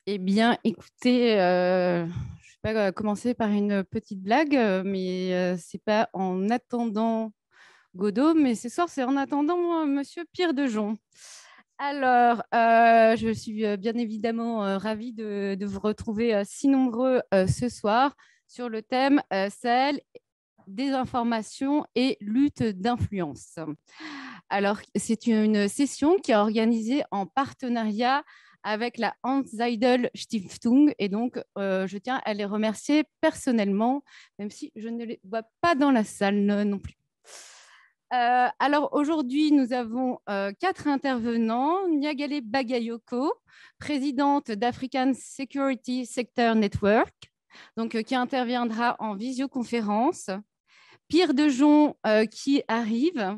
Eh bien, écoutez, je vais pas commencer par une petite blague, mais c'est pas en attendant Godot, mais ce soir, c'est en attendant Monsieur Pierre de Jong. Alors, je suis bien évidemment ravie de vous retrouver si nombreux ce soir sur le thème Sahel, désinformation et lutte d'influence. Alors, c'est une session qui est organisée en partenariat avec la Hans Seidel Stiftung. Et donc, je tiens à les remercier personnellement, même si je ne les vois pas dans la salle non plus. Alors aujourd'hui, nous avons 4 intervenants. Nyagale Bagayoko, présidente d'African Security Sector Network, donc, qui interviendra en visioconférence. Pierre de Jong qui arrive,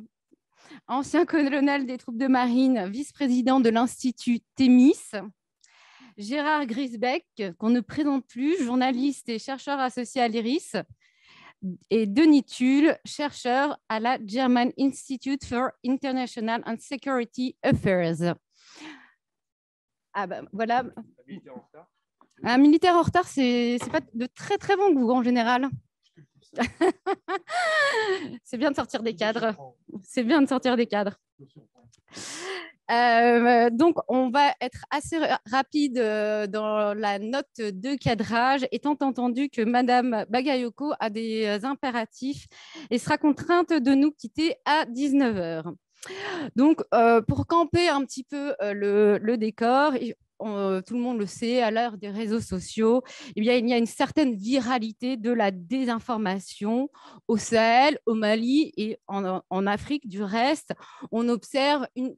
ancien colonel des troupes de marine, vice-président de l'Institut Thémis. Gérard Grisbeck, qu'on ne présente plus, journaliste et chercheur associé à l'IRIS. Et Denis Tulle, chercheur à la German Institute for International and Security Affairs. Ah ben voilà. Un militaire en retard, c'est pas de très très bon goût en général. C'est bien de sortir des cadres. C'est bien de sortir des cadres. Donc, on va être assez rapide dans la note de cadrage, étant entendu que Madame Bagayoko a des impératifs et sera contrainte de nous quitter à 19h. Donc, pour camper un petit peu le décor, tout le monde le sait, à l'heure des réseaux sociaux, eh bien, il y a une certaine viralité de la désinformation au Sahel, au Mali et en Afrique du reste. On observe une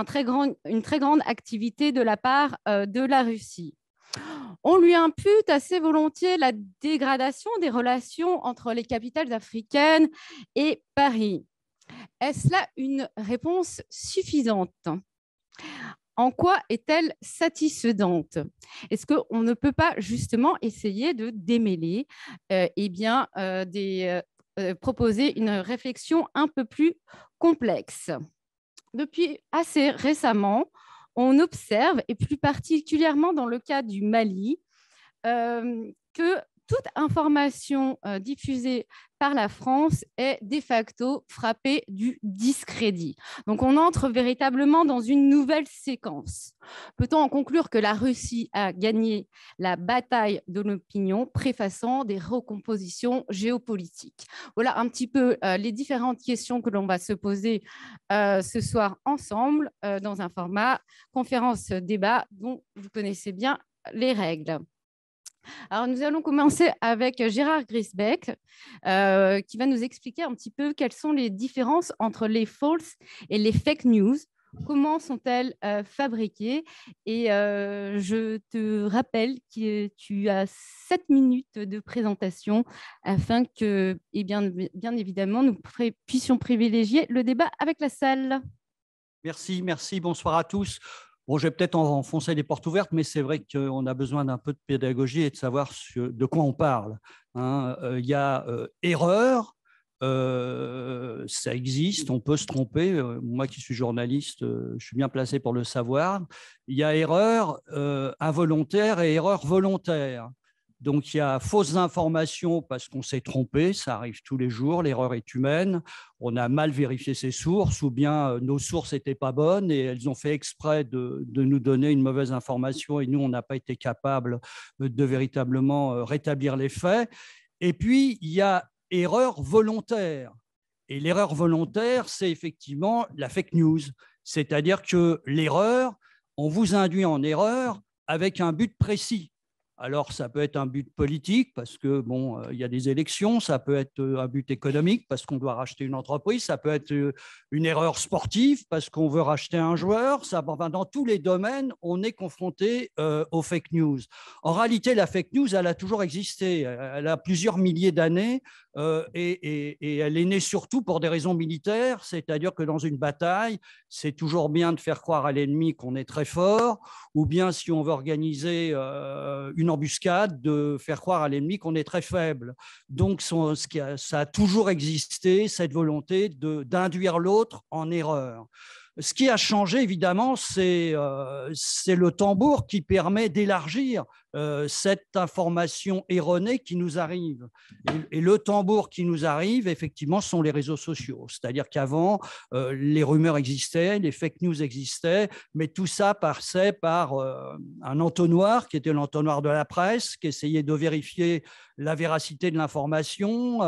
très grande activité de la part de la Russie. On lui impute assez volontiers la dégradation des relations entre les capitales africaines et Paris. Est-ce là une réponse suffisante? En quoi est-elle satisfaisante? Est-ce qu'on ne peut pas justement essayer de démêler proposer une réflexion un peu plus complexe? Depuis assez récemment, on observe, et plus particulièrement dans le cas du Mali, que toute information diffusée par la France est de facto frappée du discrédit. Donc, on entre véritablement dans une nouvelle séquence. Peut-on en conclure que la Russie a gagné la bataille de l'opinion, préfaçant des recompositions géopolitiques? Voilà un petit peu les différentes questions que l'on va se poser ce soir ensemble dans un format conférence-débat dont vous connaissez bien les règles. Alors, nous allons commencer avec Gérard Grisbeck, qui va nous expliquer un petit peu quelles sont les différences entre les false et les fake news. Comment sont-elles fabriquées? Et je te rappelle que tu as 7 minutes de présentation afin que, bien évidemment, nous puissions privilégier le débat avec la salle. Merci, bonsoir à tous. Bon, je vais peut-être enfoncer les portes ouvertes, mais c'est vrai qu'on a besoin d'un peu de pédagogie et de savoir de quoi on parle. Il y a erreur, ça existe, on peut se tromper. Moi qui suis journaliste, je suis bien placé pour le savoir. Il y a erreur involontaire et erreur volontaire. Donc, il y a fausses informations parce qu'on s'est trompé, ça arrive tous les jours, l'erreur est humaine, on a mal vérifié ses sources ou bien nos sources n'étaient pas bonnes et elles ont fait exprès de nous donner une mauvaise information et nous, on n'a pas été capable de véritablement rétablir les faits. Et puis, il y a erreur volontaire. Et l'erreur volontaire, c'est effectivement la fake news, c'est-à-dire que l'erreur, on vous induit en erreur avec un but précis. Alors, ça peut être un but politique parce que bon, il y a des élections, ça peut être un but économique parce qu'on doit racheter une entreprise, ça peut être une erreur sportive parce qu'on veut racheter un joueur. Dans tous les domaines, on est confronté aux fake news. En réalité, la fake news, elle a toujours existé. Elle a plusieurs milliers d'années et elle est née surtout pour des raisons militaires, c'est-à-dire que dans une bataille, c'est toujours bien de faire croire à l'ennemi qu'on est très fort, ou bien si on veut organiser une embuscade, de faire croire à l'ennemi qu'on est très faible. Donc, ça a toujours existé, cette volonté d'induire l'autre en erreur. Ce qui a changé, évidemment, c'est le tambour qui permet d'élargir cette information erronée qui nous arrive. Et le tambour qui nous arrive, effectivement, sont les réseaux sociaux. C'est-à-dire qu'avant, les rumeurs existaient, les fake news existaient, mais tout ça passait par un entonnoir qui était l'entonnoir de la presse, qui essayait de vérifier la véracité de l'information,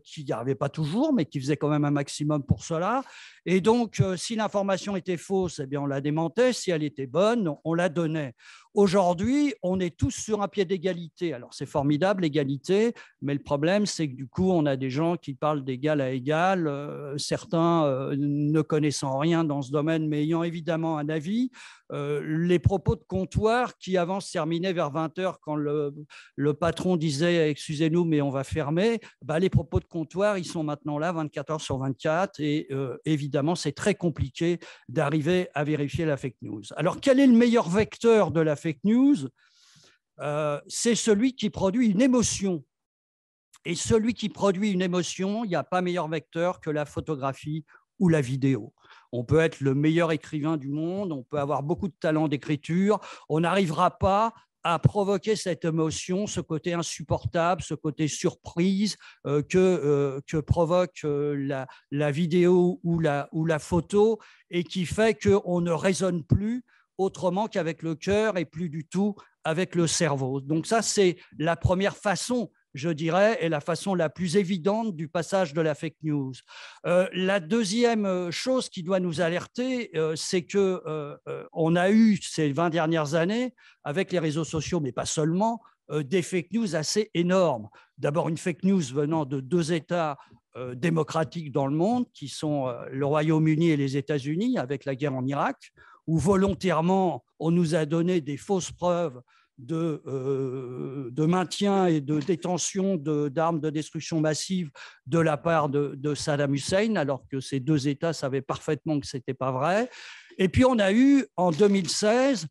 qui n'y arrivait pas toujours, mais qui faisait quand même un maximum pour cela. Et donc, si l'information était fausse, eh bien, on la démentait. Si elle était bonne, on la donnait. Aujourd'hui, on est tous sur un pied d'égalité. Alors, c'est formidable, l'égalité, mais le problème, c'est que du coup, on a des gens qui parlent d'égal à égal, certains ne connaissant rien dans ce domaine, mais ayant évidemment un avis. Les propos de comptoir qui avant se terminaient vers 20h quand le patron disait « excusez-nous, mais on va fermer », bah, les propos de comptoir, ils sont maintenant là 24h/24 et évidemment, c'est très compliqué d'arriver à vérifier la fake news. Alors, quel est le meilleur vecteur de la fake news? C'est celui qui produit une émotion. Et celui qui produit une émotion, il n'y a pas meilleur vecteur que la photographie ou la vidéo. On peut être le meilleur écrivain du monde, on peut avoir beaucoup de talent d'écriture, on n'arrivera pas à provoquer cette émotion, ce côté insupportable, ce côté surprise que provoque la vidéo ou la photo et qui fait qu'on ne raisonne plus autrement qu'avec le cœur et plus du tout avec le cerveau. Donc ça, c'est la première façon, je dirais, est la façon la plus évidente du passage de la fake news. La deuxième chose qui doit nous alerter, c'est qu'on a eu ces 20 dernières années, avec les réseaux sociaux, mais pas seulement, des fake news assez énormes. D'abord, une fake news venant de deux États démocratiques dans le monde, qui sont le Royaume-Uni et les États-Unis, avec la guerre en Irak, où volontairement, on nous a donné des fausses preuves de maintien et de détention d'armes de destruction massive de la part de Saddam Hussein, alors que ces deux États savaient parfaitement que ce n'était pas vrai. Et puis, on a eu, en 2016,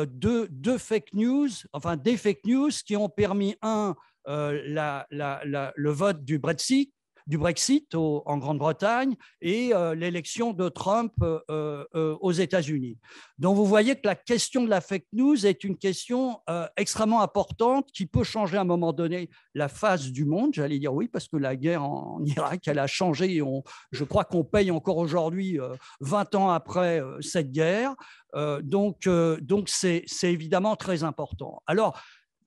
deux fake news, enfin des fake news qui ont permis, le vote du Brexit en Grande-Bretagne et l'élection de Trump aux États-Unis. Donc, vous voyez que la question de la fake news est une question extrêmement importante qui peut changer à un moment donné la face du monde. J'allais dire oui, parce que la guerre en Irak, elle a changé. Et je crois qu'on paye encore aujourd'hui, 20 ans après cette guerre. Donc, c'est évidemment très important. Alors,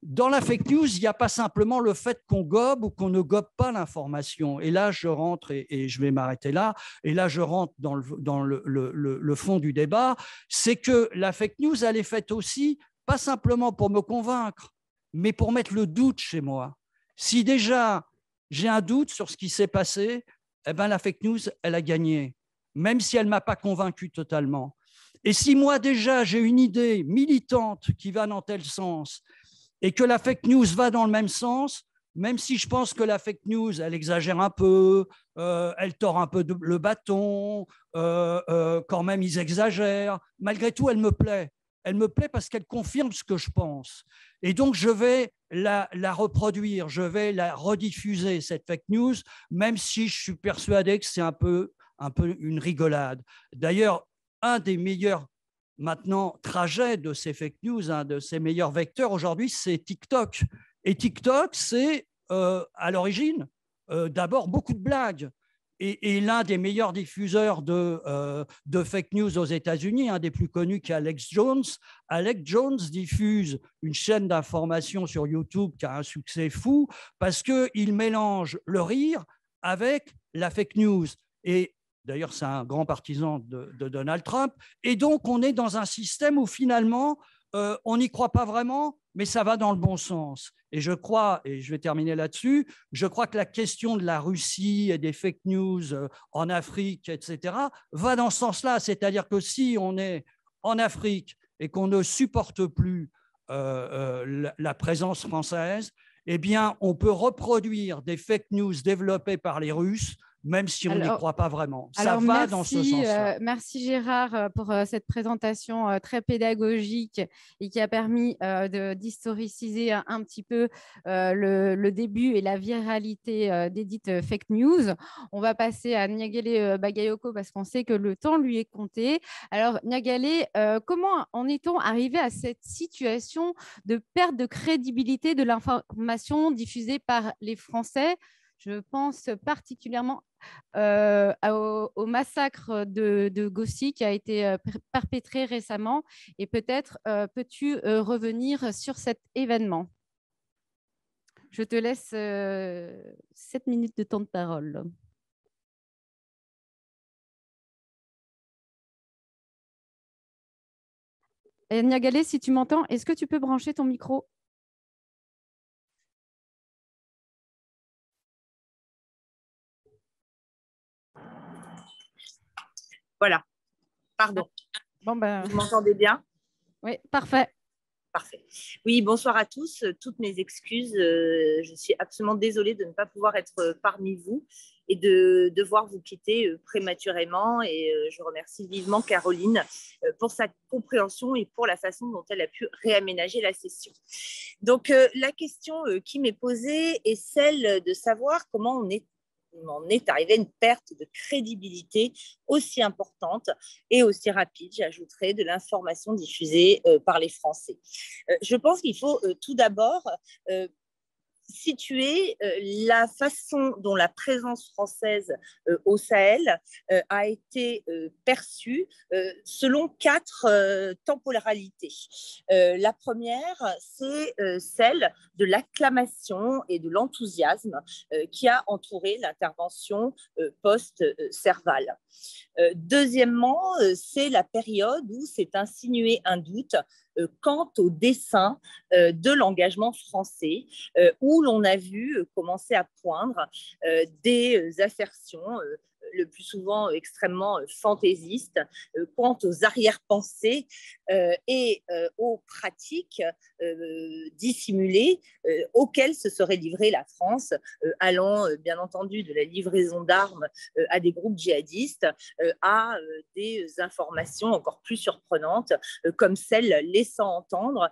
dans la fake news, il n'y a pas simplement le fait qu'on gobe ou qu'on ne gobe pas l'information. Et là, je rentre, et je vais m'arrêter là, et là, je rentre dans le fond du débat, c'est que la fake news, elle est faite aussi, pas simplement pour me convaincre, mais pour mettre le doute chez moi. Si déjà, j'ai un doute sur ce qui s'est passé, eh ben, la fake news, elle a gagné, même si elle ne m'a pas convaincu totalement. Et si moi, déjà, j'ai une idée militante qui va dans tel sens, et que la fake news va dans le même sens, même si je pense que la fake news, elle exagère un peu, elle tord un peu le bâton, quand même ils exagèrent, malgré tout, elle me plaît. Elle me plaît parce qu'elle confirme ce que je pense. Et donc, je vais la reproduire, je vais la rediffuser, cette fake news, même si je suis persuadé que c'est un peu une rigolade. D'ailleurs, un des meilleurs maintenant trajet de ces fake news, de ces meilleurs vecteurs aujourd'hui, c'est TikTok. Et TikTok, c'est à l'origine d'abord beaucoup de blagues. Et l'un des meilleurs diffuseurs de fake news aux États-Unis, un des plus connus, qui est Alex Jones. Alex Jones diffuse une chaîne d'information sur YouTube qui a un succès fou parce qu'il mélange le rire avec la fake news. Et d'ailleurs, c'est un grand partisan de Donald Trump. Et donc, on est dans un système où finalement, on n'y croit pas vraiment, mais ça va dans le bon sens. Et je crois, et je vais terminer là-dessus, je crois que la question de la Russie et des fake news en Afrique, etc., va dans ce sens-là. C'est-à-dire que si on est en Afrique et qu'on ne supporte plus la présence française, eh bien, on peut reproduire des fake news développées par les Russes même si on n'y croit pas vraiment. Ça Alors, va dans ce sens-là. Merci Gérard pour cette présentation très pédagogique et qui a permis d'historiciser un petit peu le début et la viralité des dites fake news. On va passer à Niagale Bagayoko parce qu'on sait que le temps lui est compté. Alors, Niagale, comment en est-on arrivé à cette situation de perte de crédibilité de l'information diffusée par les Français? Je pense particulièrement au massacre de Gossi qui a été perpétré récemment. Et peut-être peux-tu revenir sur cet événement? Je te laisse 7 minutes de temps de parole. Et Niagale, si tu m'entends, est-ce que tu peux brancher ton micro? Voilà, pardon. Bon, vous m'entendez bien? Oui, parfait. Parfait. Oui, bonsoir à tous. Toutes mes excuses. Je suis absolument désolée de ne pas pouvoir être parmi vous et de devoir vous quitter prématurément. Et je remercie vivement Caroline pour sa compréhension et pour la façon dont elle a pu réaménager la session. Donc, la question qui m'est posée est celle de savoir comment on est arrivé à une perte de crédibilité aussi importante et aussi rapide, j'ajouterais, de l'information diffusée par les Français. Je pense qu'il faut tout d'abord situer la façon dont la présence française au Sahel a été perçue selon 4 temporalités. La première, c'est celle de l'acclamation et de l'enthousiasme qui a entouré l'intervention post-Serval. Deuxièmement, c'est la période où s'est insinué un doute quant au dessein de l'engagement français, où l'on a vu commencer à poindre des assertions le plus souvent extrêmement fantaisistes quant aux arrière-pensées et aux pratiques dissimulées auxquelles se serait livrée la France, allant bien entendu de la livraison d'armes à des groupes djihadistes à des informations encore plus surprenantes, comme celle laissant entendre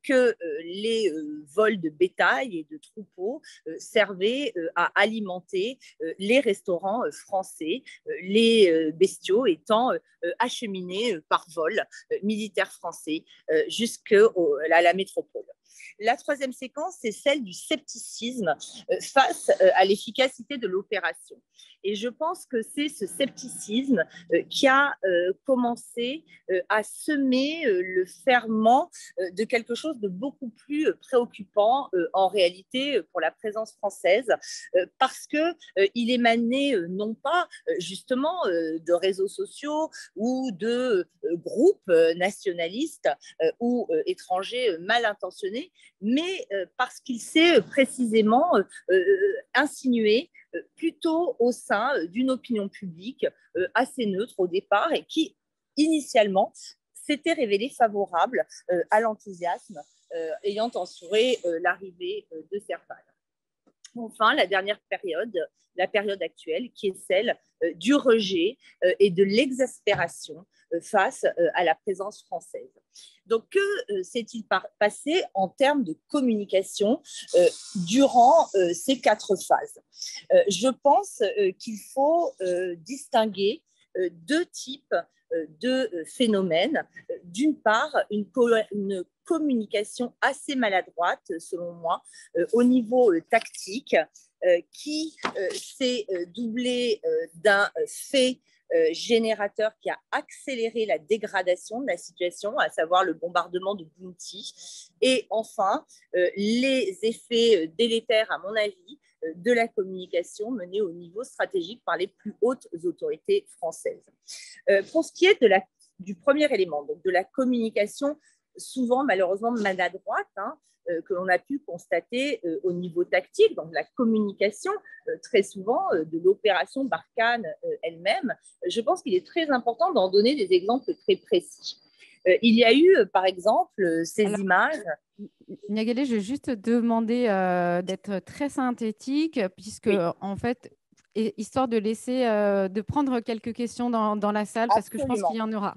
que les vols de bétail et de troupeaux servaient à alimenter les restaurants français, les bestiaux étant acheminés par vol militaire français jusqu'à la métropole. La troisième séquence, c'est celle du scepticisme face à l'efficacité de l'opération. Et je pense que c'est ce scepticisme qui a commencé à semer le ferment de quelque chose de beaucoup plus préoccupant en réalité pour la présence française, parce qu'il émanait non pas justement de réseaux sociaux ou de groupes nationalistes ou étrangers mal intentionnés, mais parce qu'il s'est précisément insinué plutôt au sein d'une opinion publique assez neutre au départ et qui, initialement, s'était révélée favorable à l'enthousiasme ayant entouré l'arrivée de Serval. Enfin, la dernière période, la période actuelle, qui est celle du rejet et de l'exaspération face à la présence française. Donc, que s'est-il passé en termes de communication durant ces 4 phases? Je pense qu'il faut distinguer 2 types de phénomènes. D'une part, une communication assez maladroite, selon moi, au niveau tactique, qui s'est doublée d'un fait générateur qui a accéléré la dégradation de la situation, à savoir le bombardement de Bounty. Et enfin, les effets délétères, à mon avis, de la communication menée au niveau stratégique par les plus hautes autorités françaises. Pour ce qui est du premier élément, donc de la communication souvent malheureusement maladroite, que l'on a pu constater au niveau tactique, donc la communication très souvent de l'opération Barkhane elle-même, je pense qu'il est très important d'en donner des exemples très précis. Il y a eu, par exemple, ces images. Niagale, je vais juste te demander d'être très synthétique, puisque en fait, histoire de laisser, de prendre quelques questions dans la salle, parce que je pense qu'il y en aura.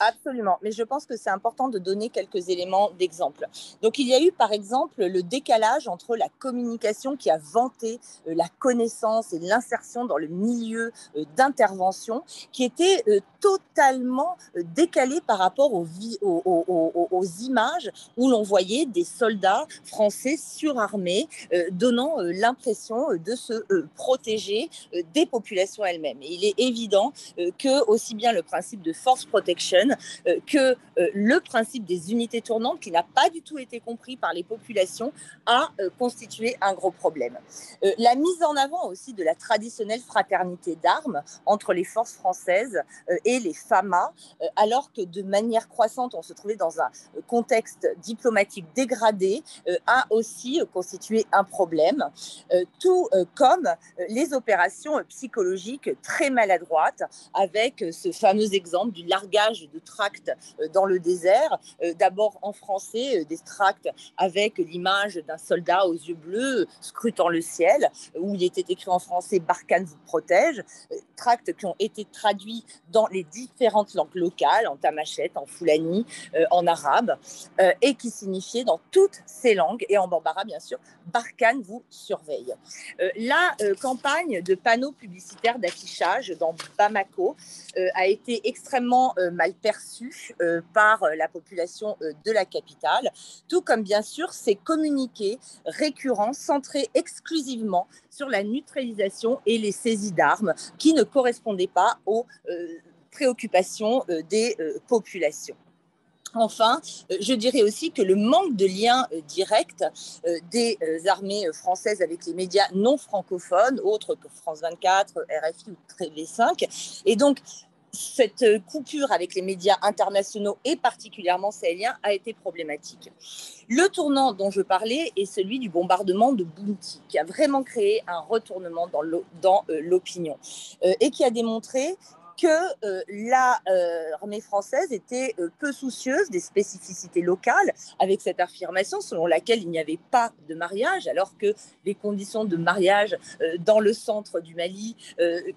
Absolument, mais je pense que c'est important de donner quelques éléments d'exemple. Donc, il y a eu, par exemple, le décalage entre la communication qui a vanté la connaissance et l'insertion dans le milieu d'intervention, qui était totalement décalée par rapport aux images où l'on voyait des soldats français surarmés, donnant l'impression de se protéger des populations elles-mêmes. Et il est évident que aussi bien le principe de force protection que le principe des unités tournantes, qui n'a pas du tout été compris par les populations, a constitué un gros problème. La mise en avant aussi de la traditionnelle fraternité d'armes entre les forces françaises et les FAMA, alors que de manière croissante, on se trouvait dans un contexte diplomatique dégradé, a aussi constitué un problème, tout comme les opérations psychologiques très maladroites, avec ce fameux exemple du largage de tracts dans le désert, d'abord en français, des tracts avec l'image d'un soldat aux yeux bleus scrutant le ciel, où il était écrit en français « Barkhane vous protège », tracts qui ont été traduits dans les différentes langues locales, en tamashek, en foulani, en arabe, et qui signifiaient dans toutes ces langues, et en bambara bien sûr, « Barkhane vous surveille ». La campagne de panneaux publicitaires d'affichage dans Bamako a été extrêmement mal perçue par la population de la capitale, tout comme bien sûr ces communiqués récurrents centrés exclusivement sur la neutralisation et les saisies d'armes qui ne correspondaient pas aux préoccupations des populations. Enfin, je dirais aussi que le manque de lien direct des armées françaises avec les médias non francophones, autres que France 24, RFI ou TV5, et donc cette coupure avec les médias internationaux et particulièrement sahéliens a été problématique. Le tournant dont je parlais est celui du bombardement de Bounti, qui a vraiment créé un retournement dans l'opinion et qui a démontré que l'armée française était peu soucieuse des spécificités locales, avec cette affirmation selon laquelle il n'y avait pas de mariage, alors que les conditions de mariage dans le centre du Mali,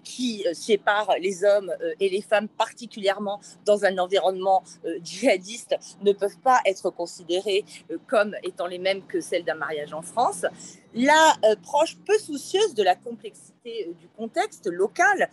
qui séparent les hommes et les femmes, particulièrement dans un environnement djihadiste, ne peuvent pas être considérées comme étant les mêmes que celles d'un mariage en France. L'approche peu soucieuse de la complexité du contexte local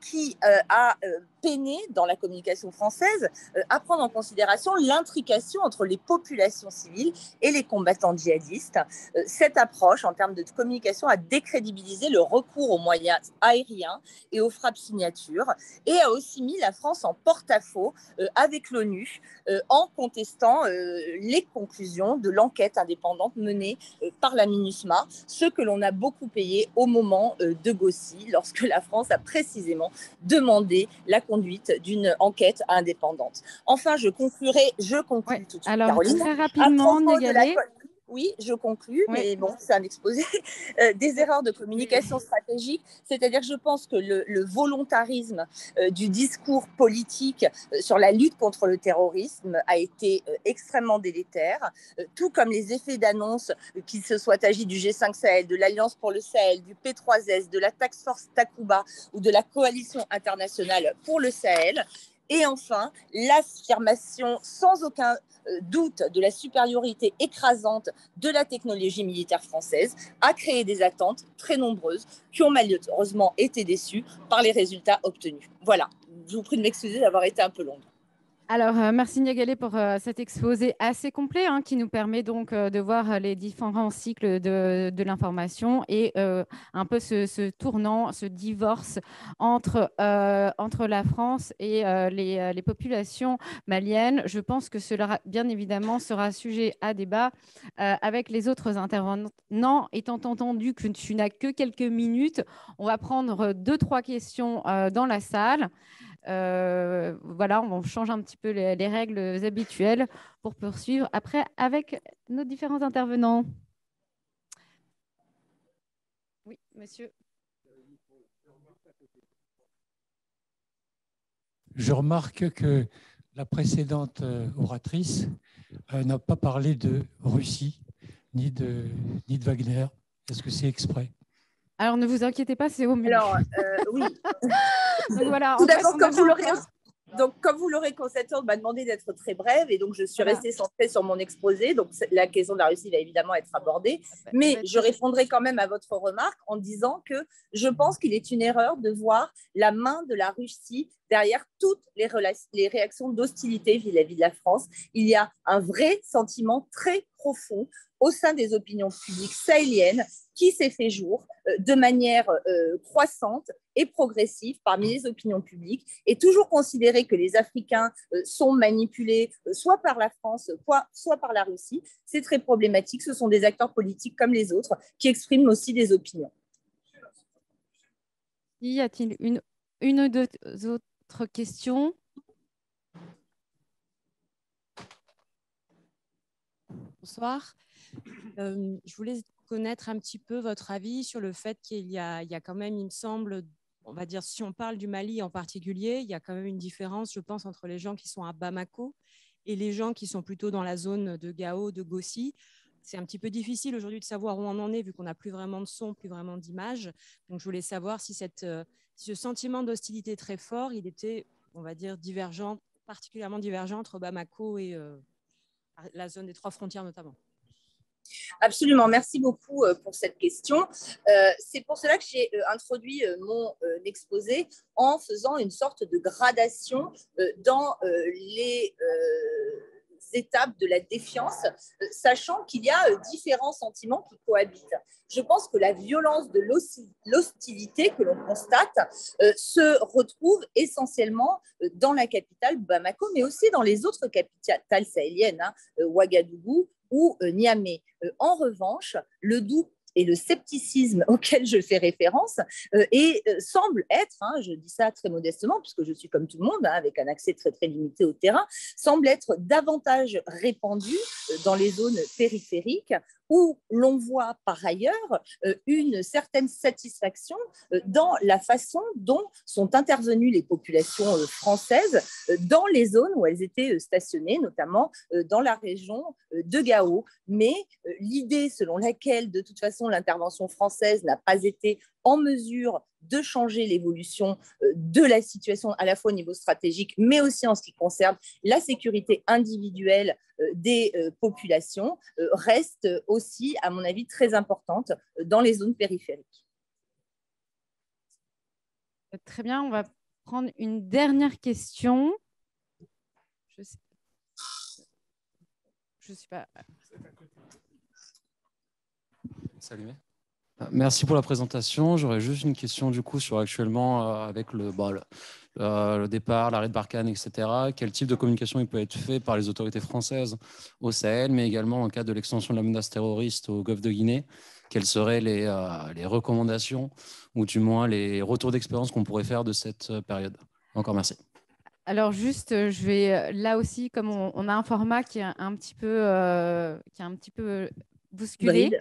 qui a peiné dans la communication française à prendre en considération l'intrication entre les populations civiles et les combattants djihadistes. Cette approche, en termes de communication, a décrédibilisé le recours aux moyens aériens et aux frappes signatures et a aussi mis la France en porte-à-faux avec l'ONU en contestant les conclusions de l'enquête indépendante menée par la MINUSMA, ce que l'on a beaucoup payé au moment de Gossi, lorsque la France a précisément demandé la conduite d'une enquête indépendante. Enfin, je conclue tout de suite, alors, Caroline. très rapidement, Niagalé. Oui, je conclus, Oui. mais bon, c'est un exposé. Des erreurs de communication stratégique, c'est-à-dire je pense que le volontarisme du discours politique sur la lutte contre le terrorisme a été extrêmement délétère, tout comme les effets d'annonce, qu'il se soit agi du G5 Sahel, de l'Alliance pour le Sahel, du P3S, de la Task Force Takuba ou de la Coalition internationale pour le Sahel. Et enfin, l'affirmation sans aucun doute de la supériorité écrasante de la technologie militaire française a créé des attentes très nombreuses qui ont malheureusement été déçues par les résultats obtenus. Voilà, je vous prie de m'excuser d'avoir été un peu longue. Alors, merci Niagalé pour cet exposé assez complet qui nous permet donc de voir les différents cycles de l'information et un peu ce tournant, ce divorce entre la France et les populations maliennes. Je pense que cela, bien évidemment, sera sujet à débat avec les autres intervenants. Étant entendu que tu n'as que quelques minutes, on va prendre 2-3 questions dans la salle. Voilà, on change un petit peu les règles habituelles pour poursuivre après avec nos différents intervenants. Oui, monsieur. Je remarque que la précédente oratrice n'a pas parlé de Russie ni de Wagner. Est-ce que c'est exprès ? Alors, ne vous inquiétez pas, c'est au menu. Alors, oui. Donc, voilà, Tout en fait, d'abord, on comme vous avait l'aurez Donc, comme vous l'aurez constaté, on m'a demandé d'être très brève et donc je suis restée centrée sur mon exposé. Donc, la question de la Russie va évidemment être abordée, mais je répondrai quand même à votre remarque en disant que je pense qu'il est une erreur de voir la main de la Russie derrière toutes les réactions d'hostilité vis-à-vis de la France. Il y a un vrai sentiment très profond au sein des opinions publiques sahéliennes qui s'est fait jour de manière croissante et progressive parmi les opinions publiques, et toujours considérer que les Africains sont manipulés soit par la France, soit par la Russie, c'est très problématique. Ce sont des acteurs politiques comme les autres qui expriment aussi des opinions. Y a-t-il une ou deux autres questions? Bonsoir. Je voulais connaître un petit peu votre avis sur le fait qu'il y a quand même, il me semble, on va dire, si on parle du Mali en particulier, il y a quand même une différence, je pense, entre les gens qui sont à Bamako et les gens qui sont plutôt dans la zone de Gao, de Gossi. C'est un petit peu difficile aujourd'hui de savoir où on en est, vu qu'on n'a plus vraiment de son, plus vraiment d'image. Donc, je voulais savoir si ce sentiment d'hostilité très fort, il était, on va dire, divergent, particulièrement divergent entre Bamako et la zone des 3 frontières notamment. Absolument, merci beaucoup pour cette question. C'est pour cela que j'ai introduit mon exposé en faisant une sorte de gradation dans les étapes de la défiance, sachant qu'il y a différents sentiments qui cohabitent. Je pense que la violence de l'hostilité que l'on constate se retrouve essentiellement dans la capitale Bamako, mais aussi dans les autres capitales sahéliennes, Ouagadougou ou Niamey. En revanche, le doute et le scepticisme auquel je fais référence semble être, je dis ça très modestement puisque je suis comme tout le monde, avec un accès très très limité au terrain, semble être davantage répandu dans les zones périphériques où l'on voit par ailleurs une certaine satisfaction dans la façon dont sont intervenues les populations françaises dans les zones où elles étaient stationnées, notamment dans la région de Gao. Mais l'idée selon laquelle, de toute façon, l'intervention française n'a pas été en mesure de changer l'évolution de la situation à la fois au niveau stratégique, mais aussi en ce qui concerne la sécurité individuelle des populations, reste aussi, à mon avis, très importante dans les zones périphériques. Très bien, on va prendre une dernière question. Je sais pas. Salut. Merci pour la présentation. J'aurais juste une question du coup sur actuellement avec le départ, l'arrêt de Barkhane, etc. Quel type de communication il peut être fait par les autorités françaises au Sahel, mais également en cas de l'extension de la menace terroriste au Golfe de Guinée? Quelles seraient les recommandations ou du moins les retours d'expérience qu'on pourrait faire de cette période? Encore merci. Alors juste, je vais là aussi, comme on a un format qui est un petit peu bousculé,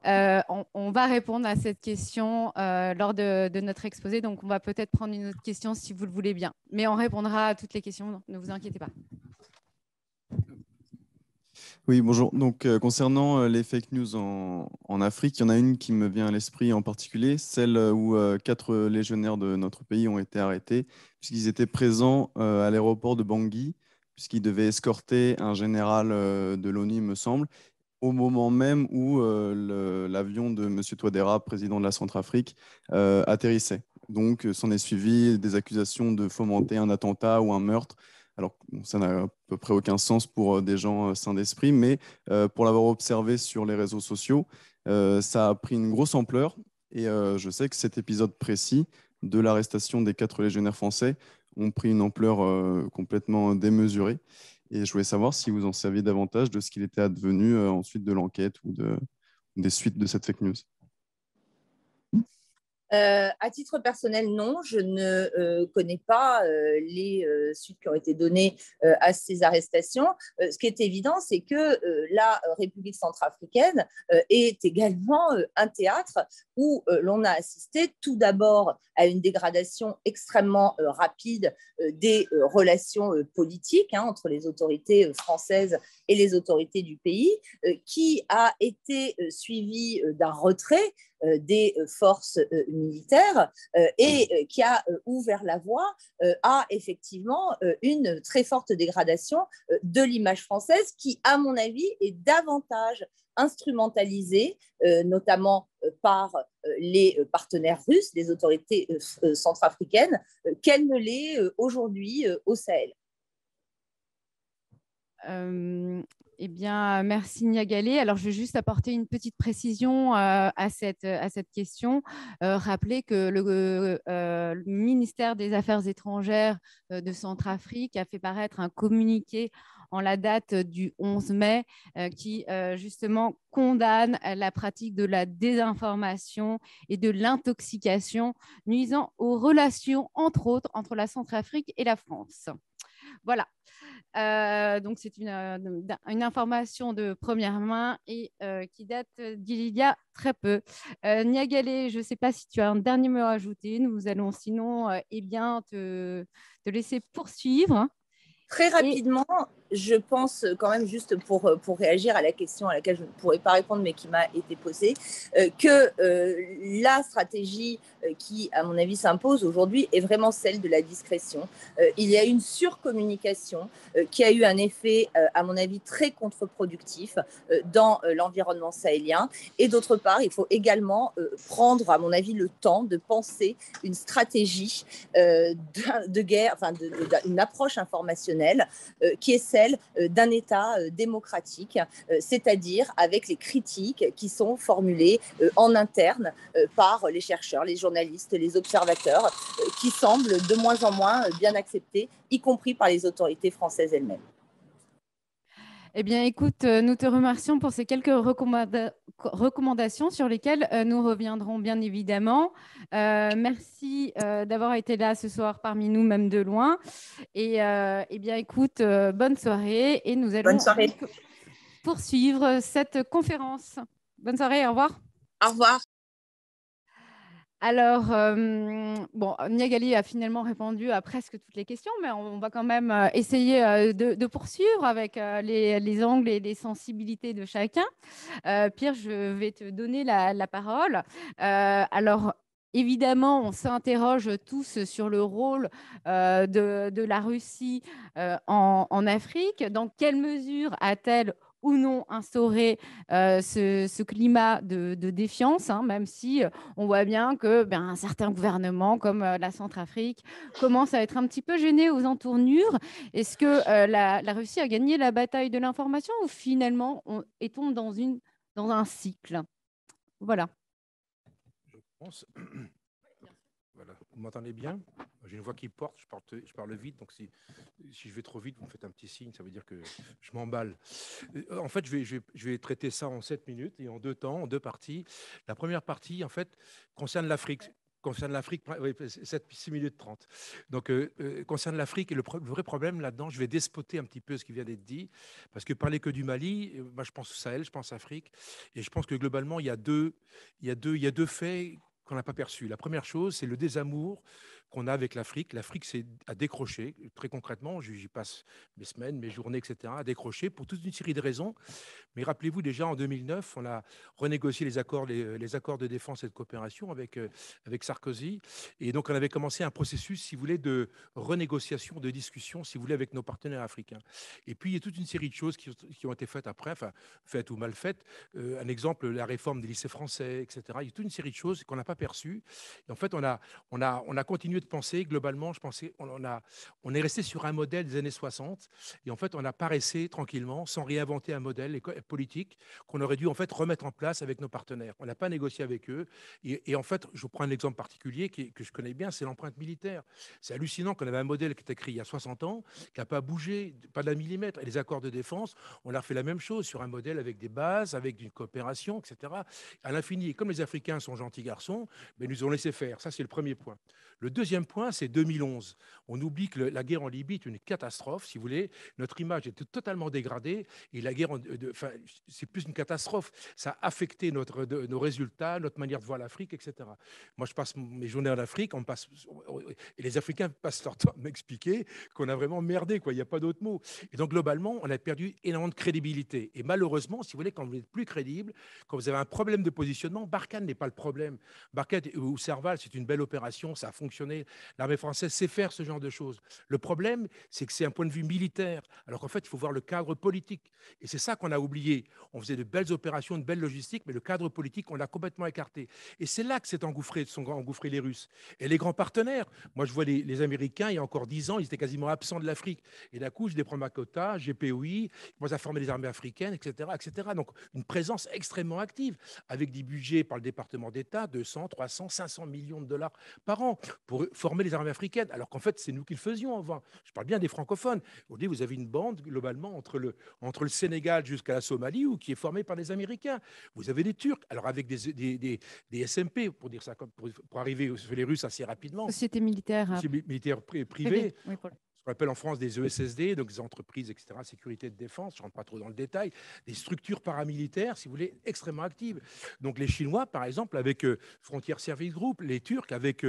on va répondre à cette question lors de notre exposé. Donc, on va peut-être prendre une autre question si vous le voulez bien. Mais on répondra à toutes les questions, donc ne vous inquiétez pas. Oui, bonjour. Donc, concernant les fake news en Afrique, il y en a une qui me vient à l'esprit en particulier, celle où 4 légionnaires de notre pays ont été arrêtés puisqu'ils étaient présents à l'aéroport de Bangui, puisqu'ils devaient escorter un général de l'ONU, il me semble, au moment même où l'avion de M. Touadéra, président de la Centrafrique, atterrissait. Donc, s'en est suivi des accusations de fomenter un attentat ou un meurtre. Alors, ça n'a à peu près aucun sens pour des gens sains d'esprit, mais pour l'avoir observé sur les réseaux sociaux, ça a pris une grosse ampleur. Et je sais que cet épisode précis de l'arrestation des 4 légionnaires français ont pris une ampleur complètement démesurée. Et je voulais savoir si vous en saviez davantage de ce qu'il était advenu ensuite de l'enquête ou des suites de cette fake news. À titre personnel, non, je ne connais pas les suites qui ont été données à ces arrestations. Ce qui est évident, c'est que la République centrafricaine est également un théâtre où l'on a assisté tout d'abord à une dégradation extrêmement rapide des relations politiques entre les autorités françaises et les autorités du pays, qui a été suivie d'un retrait des forces militaires et qui a ouvert la voie à effectivement une très forte dégradation de l'image française qui, à mon avis, est davantage instrumentalisée, notamment par les partenaires russes, les autorités centrafricaines, qu'elle ne l'est aujourd'hui au Sahel. Eh bien, merci Niagalé. Alors, je vais juste apporter une petite précision à cette question. Rappeler que le ministère des Affaires étrangères de Centrafrique a fait paraître un communiqué en la date du 11 mai qui justement condamne la pratique de la désinformation et de l'intoxication nuisant aux relations, entre autres, entre la Centrafrique et la France. Voilà. Donc, c'est une information de première main et qui date d'il y a très peu. Niagalé, je ne sais pas si tu as un dernier mot à ajouter. Nous allons sinon te laisser poursuivre. Très rapidement, je pense quand même, juste pour réagir à la question à laquelle je ne pourrais pas répondre, mais qui m'a été posée, que la stratégie qui, à mon avis, s'impose aujourd'hui est vraiment celle de la discrétion. Il y a une surcommunication qui a eu un effet, à mon avis, très contre-productif dans l'environnement sahélien. Et d'autre part, il faut également prendre, à mon avis, le temps de penser une stratégie de guerre, enfin, une approche informationnelle qui est celle d'un État démocratique, c'est-à-dire avec les critiques qui sont formulées en interne par les chercheurs, les journalistes, les observateurs, qui semblent de moins en moins bien acceptés, y compris par les autorités françaises elles-mêmes. Eh bien, écoute, nous te remercions pour ces quelques recommandations sur lesquelles nous reviendrons bien évidemment. Merci d'avoir été là ce soir parmi nous, même de loin. Et eh bien, écoute, bonne soirée et nous allons poursuivre cette conférence. Bonne soirée, au revoir. Au revoir. Alors, bon, Niagalé a finalement répondu à presque toutes les questions, mais on va quand même essayer de poursuivre avec les angles et les sensibilités de chacun. Pierre, je vais te donner la parole. Alors, évidemment, on s'interroge tous sur le rôle de la Russie en Afrique. Dans quelle mesure a-t-elle ou non instauré ce climat de défiance, hein, même si on voit bien que un certain gouvernement comme la Centrafrique commence à être un petit peu gêné aux entournures. Est-ce que la Russie a gagné la bataille de l'information ou finalement est-on dans un cycle? Voilà. Je pense. Voilà. Vous m'entendez bien? J'ai une voix qui porte, je parle vite, donc si je vais trop vite, vous me faites un petit signe, ça veut dire que je m'emballe. En fait, je vais traiter ça en 7 minutes et en 2 temps, en 2 parties. La première partie, en fait, concerne l'Afrique. Oui, 6 minutes 30. Donc, concerne l'Afrique et le vrai problème là-dedans, je vais despoter un petit peu ce qui vient d'être dit, parce que parler que du Mali, moi je pense au Sahel, je pense à Afrique, et je pense que globalement, il y a deux faits qu'on n'a pas perçus. La première chose, c'est le désamour qu'on a avec l'Afrique. L'Afrique, c'est à décrocher, très concrètement, j'y passe mes semaines, mes journées, etc., à décrocher pour toute une série de raisons. Mais rappelez-vous, déjà en 2009, on a renégocié les accords de défense et de coopération avec Sarkozy. Et donc, on avait commencé un processus, si vous voulez, de renégociation, de discussion, si vous voulez, avec nos partenaires africains. Et puis, il y a toute une série de choses qui ont été faites après, enfin, faites ou mal faites. Un exemple, la réforme des lycées français, etc. Il y a toute une série de choses qu'on n'a pas perçues. Et en fait, on a continué de penser, globalement, on est resté sur un modèle des années 60. Et en fait, on a paressé tranquillement, sans réinventer un modèle politique qu'on aurait dû en fait remettre en place avec nos partenaires. On n'a pas négocié avec eux. Et en fait, je vous prends un exemple particulier que je connais bien, c'est l'empreinte militaire. C'est hallucinant qu'on avait un modèle qui était écrit il y a 60 ans, qui n'a pas bougé, pas d'un millimètre. Et les accords de défense, on leur fait la même chose sur un modèle avec des bases, avec une coopération, etc. à l'infini. Et comme les Africains sont gentils garçons, provocation, mais nous ont laissé faire. Ça, c'est le premier point. Le deuxième point, c'est 2011. On oublie que la guerre en Libye est une catastrophe, si vous voulez. Notre image est totalement dégradée et la guerre, c'est plus une catastrophe. Ça a affecté nos résultats, notre manière de voir l'Afrique, etc. Moi, je passe mes journées en Afrique, et les Africains passent leur temps à m'expliquer qu'on a vraiment merdé, quoi. Il n'y a pas d'autre mot. Et donc, globalement, on a perdu énormément de crédibilité. Et malheureusement, si vous voulez, quand vous êtes plus crédible, quand vous avez un problème de positionnement, Barkhane n'est pas le problème. Barkhane ou Serval, c'est une belle opération, ça a fonctionné. L'armée française sait faire ce genre de choses. Le problème, c'est que c'est un point de vue militaire, alors qu'en fait, il faut voir le cadre politique. Et c'est ça qu'on a oublié. On faisait de belles opérations, de belle logistique, mais le cadre politique, on l'a complètement écarté. Et c'est là que sont engouffrés les Russes. Et les grands partenaires, moi je vois les Américains, il y a encore 10 ans, ils étaient quasiment absents de l'Afrique. Et d'un coup, je les prends ma quota, GPOI, ils commencent à former les armées africaines, etc., etc. Donc une présence extrêmement active, avec des budgets par le département d'État, 200, 300, 500 millions de dollars par an pour former les armées africaines, alors qu'en fait, c'est nous qui le faisions avant. Je parle bien des francophones. Aujourd'hui, vous avez une bande, globalement, entre le Sénégal jusqu'à la Somalie, qui est formée par les Américains. Vous avez des Turcs, alors avec des SMP, pour dire ça, pour arriver sur les Russes assez rapidement. Société militaire. Militaire privée. Oui, Ce qu'on appelle en France des ESSD, donc des entreprises, etc., sécurité de défense, je ne rentre pas trop dans le détail, des structures paramilitaires, si vous voulez, extrêmement actives. Donc les Chinois, par exemple, avec Frontier Service Group, les Turcs avec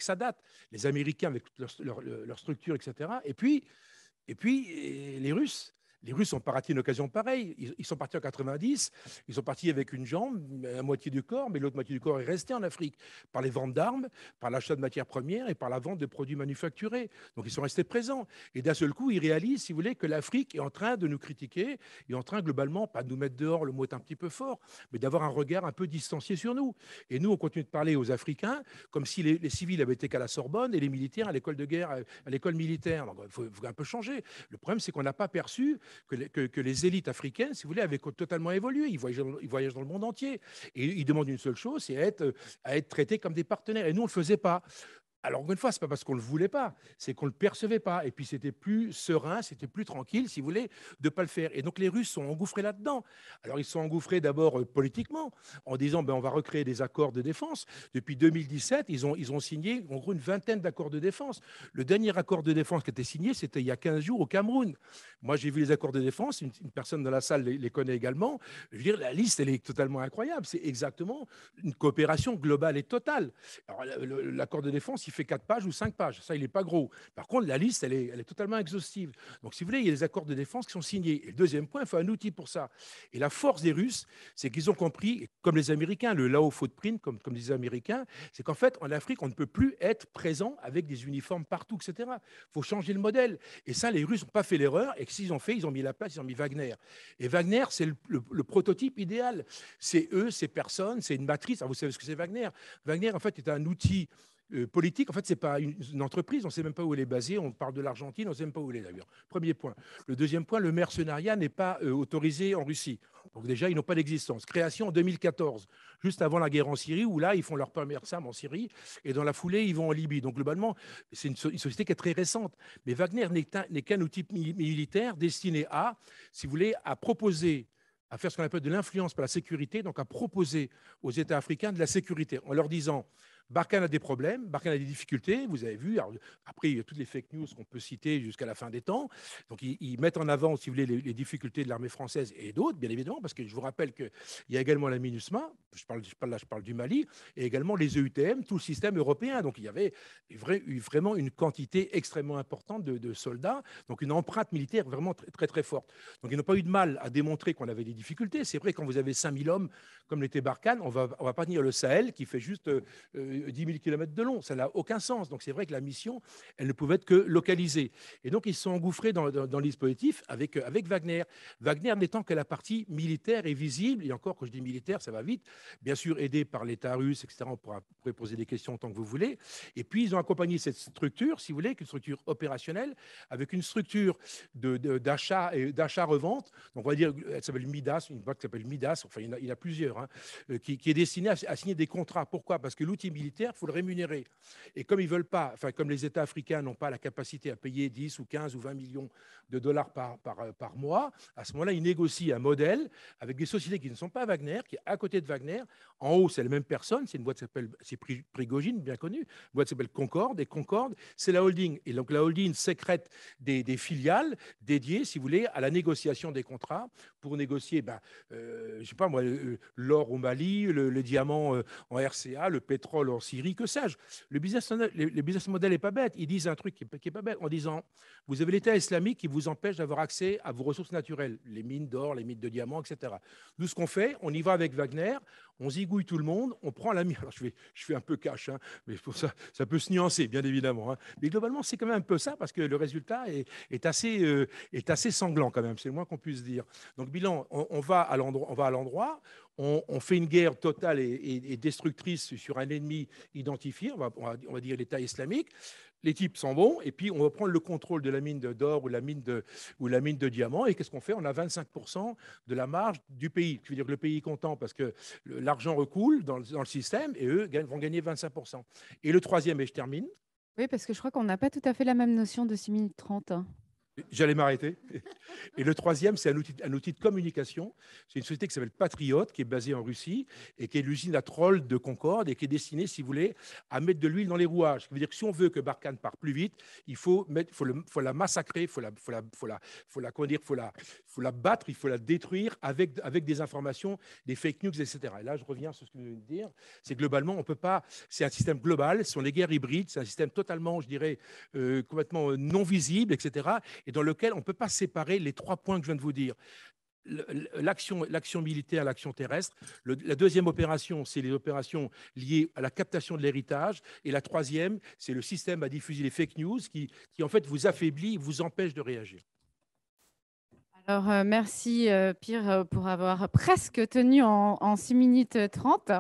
Sadat, les Américains avec toutes leurs structures, etc. Et puis les Russes. Les Russes n'ont pas raté une occasion pareille. Ils sont partis en 90, ils sont partis avec une jambe, la moitié du corps, mais l'autre moitié du corps est resté en Afrique par les ventes d'armes, par l'achat de matières premières et par la vente de produits manufacturés. Donc ils sont restés présents. Et d'un seul coup, ils réalisent, si vous voulez, que l'Afrique est en train de nous critiquer, est en train globalement, pas de nous mettre dehors, le mot est un petit peu fort, mais d'avoir un regard un peu distancié sur nous. Et nous, on continue de parler aux Africains comme si les civils avaient été qu'à la Sorbonne et les militaires à l'école de guerre, à l'école militaire. Donc il faut un peu changer. Le problème, c'est qu'on n'a pas perçu que les élites africaines, si vous voulez, avaient totalement évolué. Ils voyagent dans le monde entier. Et ils demandent une seule chose, c'est à être traités comme des partenaires. Et nous, on ne le faisait pas. Alors, encore une fois, ce n'est pas parce qu'on ne le voulait pas, c'est qu'on ne le percevait pas. Et puis, c'était plus serein, c'était plus tranquille, si vous voulez, de ne pas le faire. Et donc, les Russes sont engouffrés là-dedans. Alors, ils sont engouffrés d'abord politiquement, en disant on va recréer des accords de défense. Depuis 2017, ils ont signé, en gros, une vingtaine d'accords de défense. Le dernier accord de défense qui a été signé, c'était il y a 15 jours au Cameroun. Moi, j'ai vu les accords de défense, une personne dans la salle les connaît également. Je veux dire, la liste, elle est totalement incroyable. C'est exactement une coopération globale et totale. Alors, l'accord de défense, il fait 4 pages ou 5 pages. Ça, il n'est pas gros. Par contre, la liste, elle est totalement exhaustive. Donc, si vous voulez, il y a des accords de défense qui sont signés. Et le deuxième point, il faut un outil pour ça. Et la force des Russes, c'est qu'ils ont compris, comme les Américains, le Lao footprint, comme disent les Américains, c'est qu'en fait, en Afrique, on ne peut plus être présent avec des uniformes partout, etc. Il faut changer le modèle. Et ça, les Russes n'ont pas fait l'erreur. Et s'ils ont fait, ils ont mis la place, ils ont mis Wagner. Et Wagner, c'est le prototype idéal. C'est eux, ces personnes, c'est une matrice. Alors, vous savez ce que c'est Wagner? Wagner, en fait, est un outil politique. En fait, ce n'est pas une entreprise, on ne sait même pas où elle est basée, on parle de l'Argentine, on ne sait même pas où elle est d'ailleurs. Premier point. Le deuxième point, le mercenariat n'est pas autorisé en Russie. Donc déjà, ils n'ont pas d'existence. Création en 2014, juste avant la guerre en Syrie, où là, ils font leur première SAM en Syrie, et dans la foulée, ils vont en Libye. Donc globalement, c'est une société qui est très récente. Mais Wagner n'est qu'un outil militaire destiné à, si vous voulez, à proposer, à faire ce qu'on appelle de l'influence par la sécurité, donc à proposer aux États africains de la sécurité, en leur disant Barkhane a des problèmes, Barkhane a des difficultés, vous avez vu. Alors, après, il y a toutes les fake news qu'on peut citer jusqu'à la fin des temps. Donc, ils mettent en avant, si vous voulez, les difficultés de l'armée française et d'autres, bien évidemment, parce que je vous rappelle qu'il y a également la MINUSMA, je parle du Mali, et également les EUTM, tout le système européen. Donc, il y avait vraiment une quantité extrêmement importante de soldats, donc une empreinte militaire vraiment très, très, très forte. Donc, ils n'ont pas eu de mal à démontrer qu'on avait des difficultés. C'est vrai, quand vous avez 5000 hommes, comme l'était Barkhane, on va pas tenir le Sahel, qui fait juste 10 000 km de long. Ça n'a aucun sens. Donc, c'est vrai que la mission, elle ne pouvait être que localisée. Et donc, ils se sont engouffrés dans le dispositif avec Wagner. Wagner n'étant que la partie militaire et visible, et encore, quand je dis militaire, ça va vite, bien sûr, aidé par l'État russe, etc. On pourrait poser des questions tant que vous voulez. Et puis, ils ont accompagné cette structure, si vous voulez, une structure opérationnelle, avec une structure d'achat et d'achat-revente. Donc, on va dire, elle s'appelle Midas, une boîte qui s'appelle Midas, enfin, il y en a plusieurs, hein, qui est destinée à signer des contrats. Pourquoi? Parce que l'outil militaire militaire, il faut le rémunérer. Et comme ils veulent pas, enfin comme les États africains n'ont pas la capacité à payer 10 ou 15 ou 20 millions de dollars par mois, à ce moment-là, ils négocient un modèle avec des sociétés qui ne sont pas Wagner, qui est à côté de Wagner. En haut, c'est la même personne, c'est une boîte qui s'appelle, c'est Prigogine, bien connue, une boîte qui s'appelle Concorde, et Concorde, c'est la holding. Et donc la holding sécrète des filiales dédiées, si vous voulez, à la négociation des contrats pour négocier, je sais pas moi, l'or au Mali, le diamant en RCA, le pétrole en Syrie, que sais-je. Le business model n'est pas bête. Ils disent un truc qui n'est pas bête en disant, vous avez l'État islamique qui vous empêche d'avoir accès à vos ressources naturelles, les mines d'or, les mines de diamants, etc. Nous, ce qu'on fait, on y va avec Wagner, on zigouille tout le monde, on prend la mine. Alors, je fais un peu cash, hein, mais pour ça peut se nuancer, bien évidemment. Hein. Mais globalement, c'est quand même un peu ça, parce que le résultat est assez sanglant quand même, c'est le moins qu'on puisse dire. Donc, bilan, on va à l'endroit, on fait une guerre totale et destructrice sur un ennemi identifié, on va dire l'État islamique. Les types s'en vont, et puis on va prendre le contrôle de la mine d'or ou la mine de diamants. Et qu'est-ce qu'on fait? On a 25% de la marge du pays. Je veux dire que le pays est content parce que l'argent recoule dans le système, et eux vont gagner 25%. Et le troisième, et je termine. Oui, parce que je crois qu'on n'a pas tout à fait la même notion de 6 minutes 30. J'allais m'arrêter. Et le troisième, c'est un outil de communication. C'est une société qui s'appelle Patriot, qui est basée en Russie et qui est l'usine à troll de Concorde et qui est destinée, si vous voulez, à mettre de l'huile dans les rouages. Ça veut dire que si on veut que Barkhane parte plus vite, il faut la massacrer, il faut la battre, il faut la détruire avec des informations, des fake news, etc. Et là, je reviens sur ce que je viens de dire. C'est globalement, on peut pas. C'est un système global. Ce sont les guerres hybrides. C'est un système totalement, je dirais, complètement non visible, etc. Et dans lequel on ne peut pas séparer les 3 points que je viens de vous dire. L'action militaire, l'action terrestre. La deuxième opération, c'est les opérations liées à la captation de l'héritage. Et la troisième, c'est le système à diffuser les fake news qui en fait, vous affaiblit, vous empêche de réagir. Alors, merci Pierre pour avoir presque tenu en 6 minutes 30.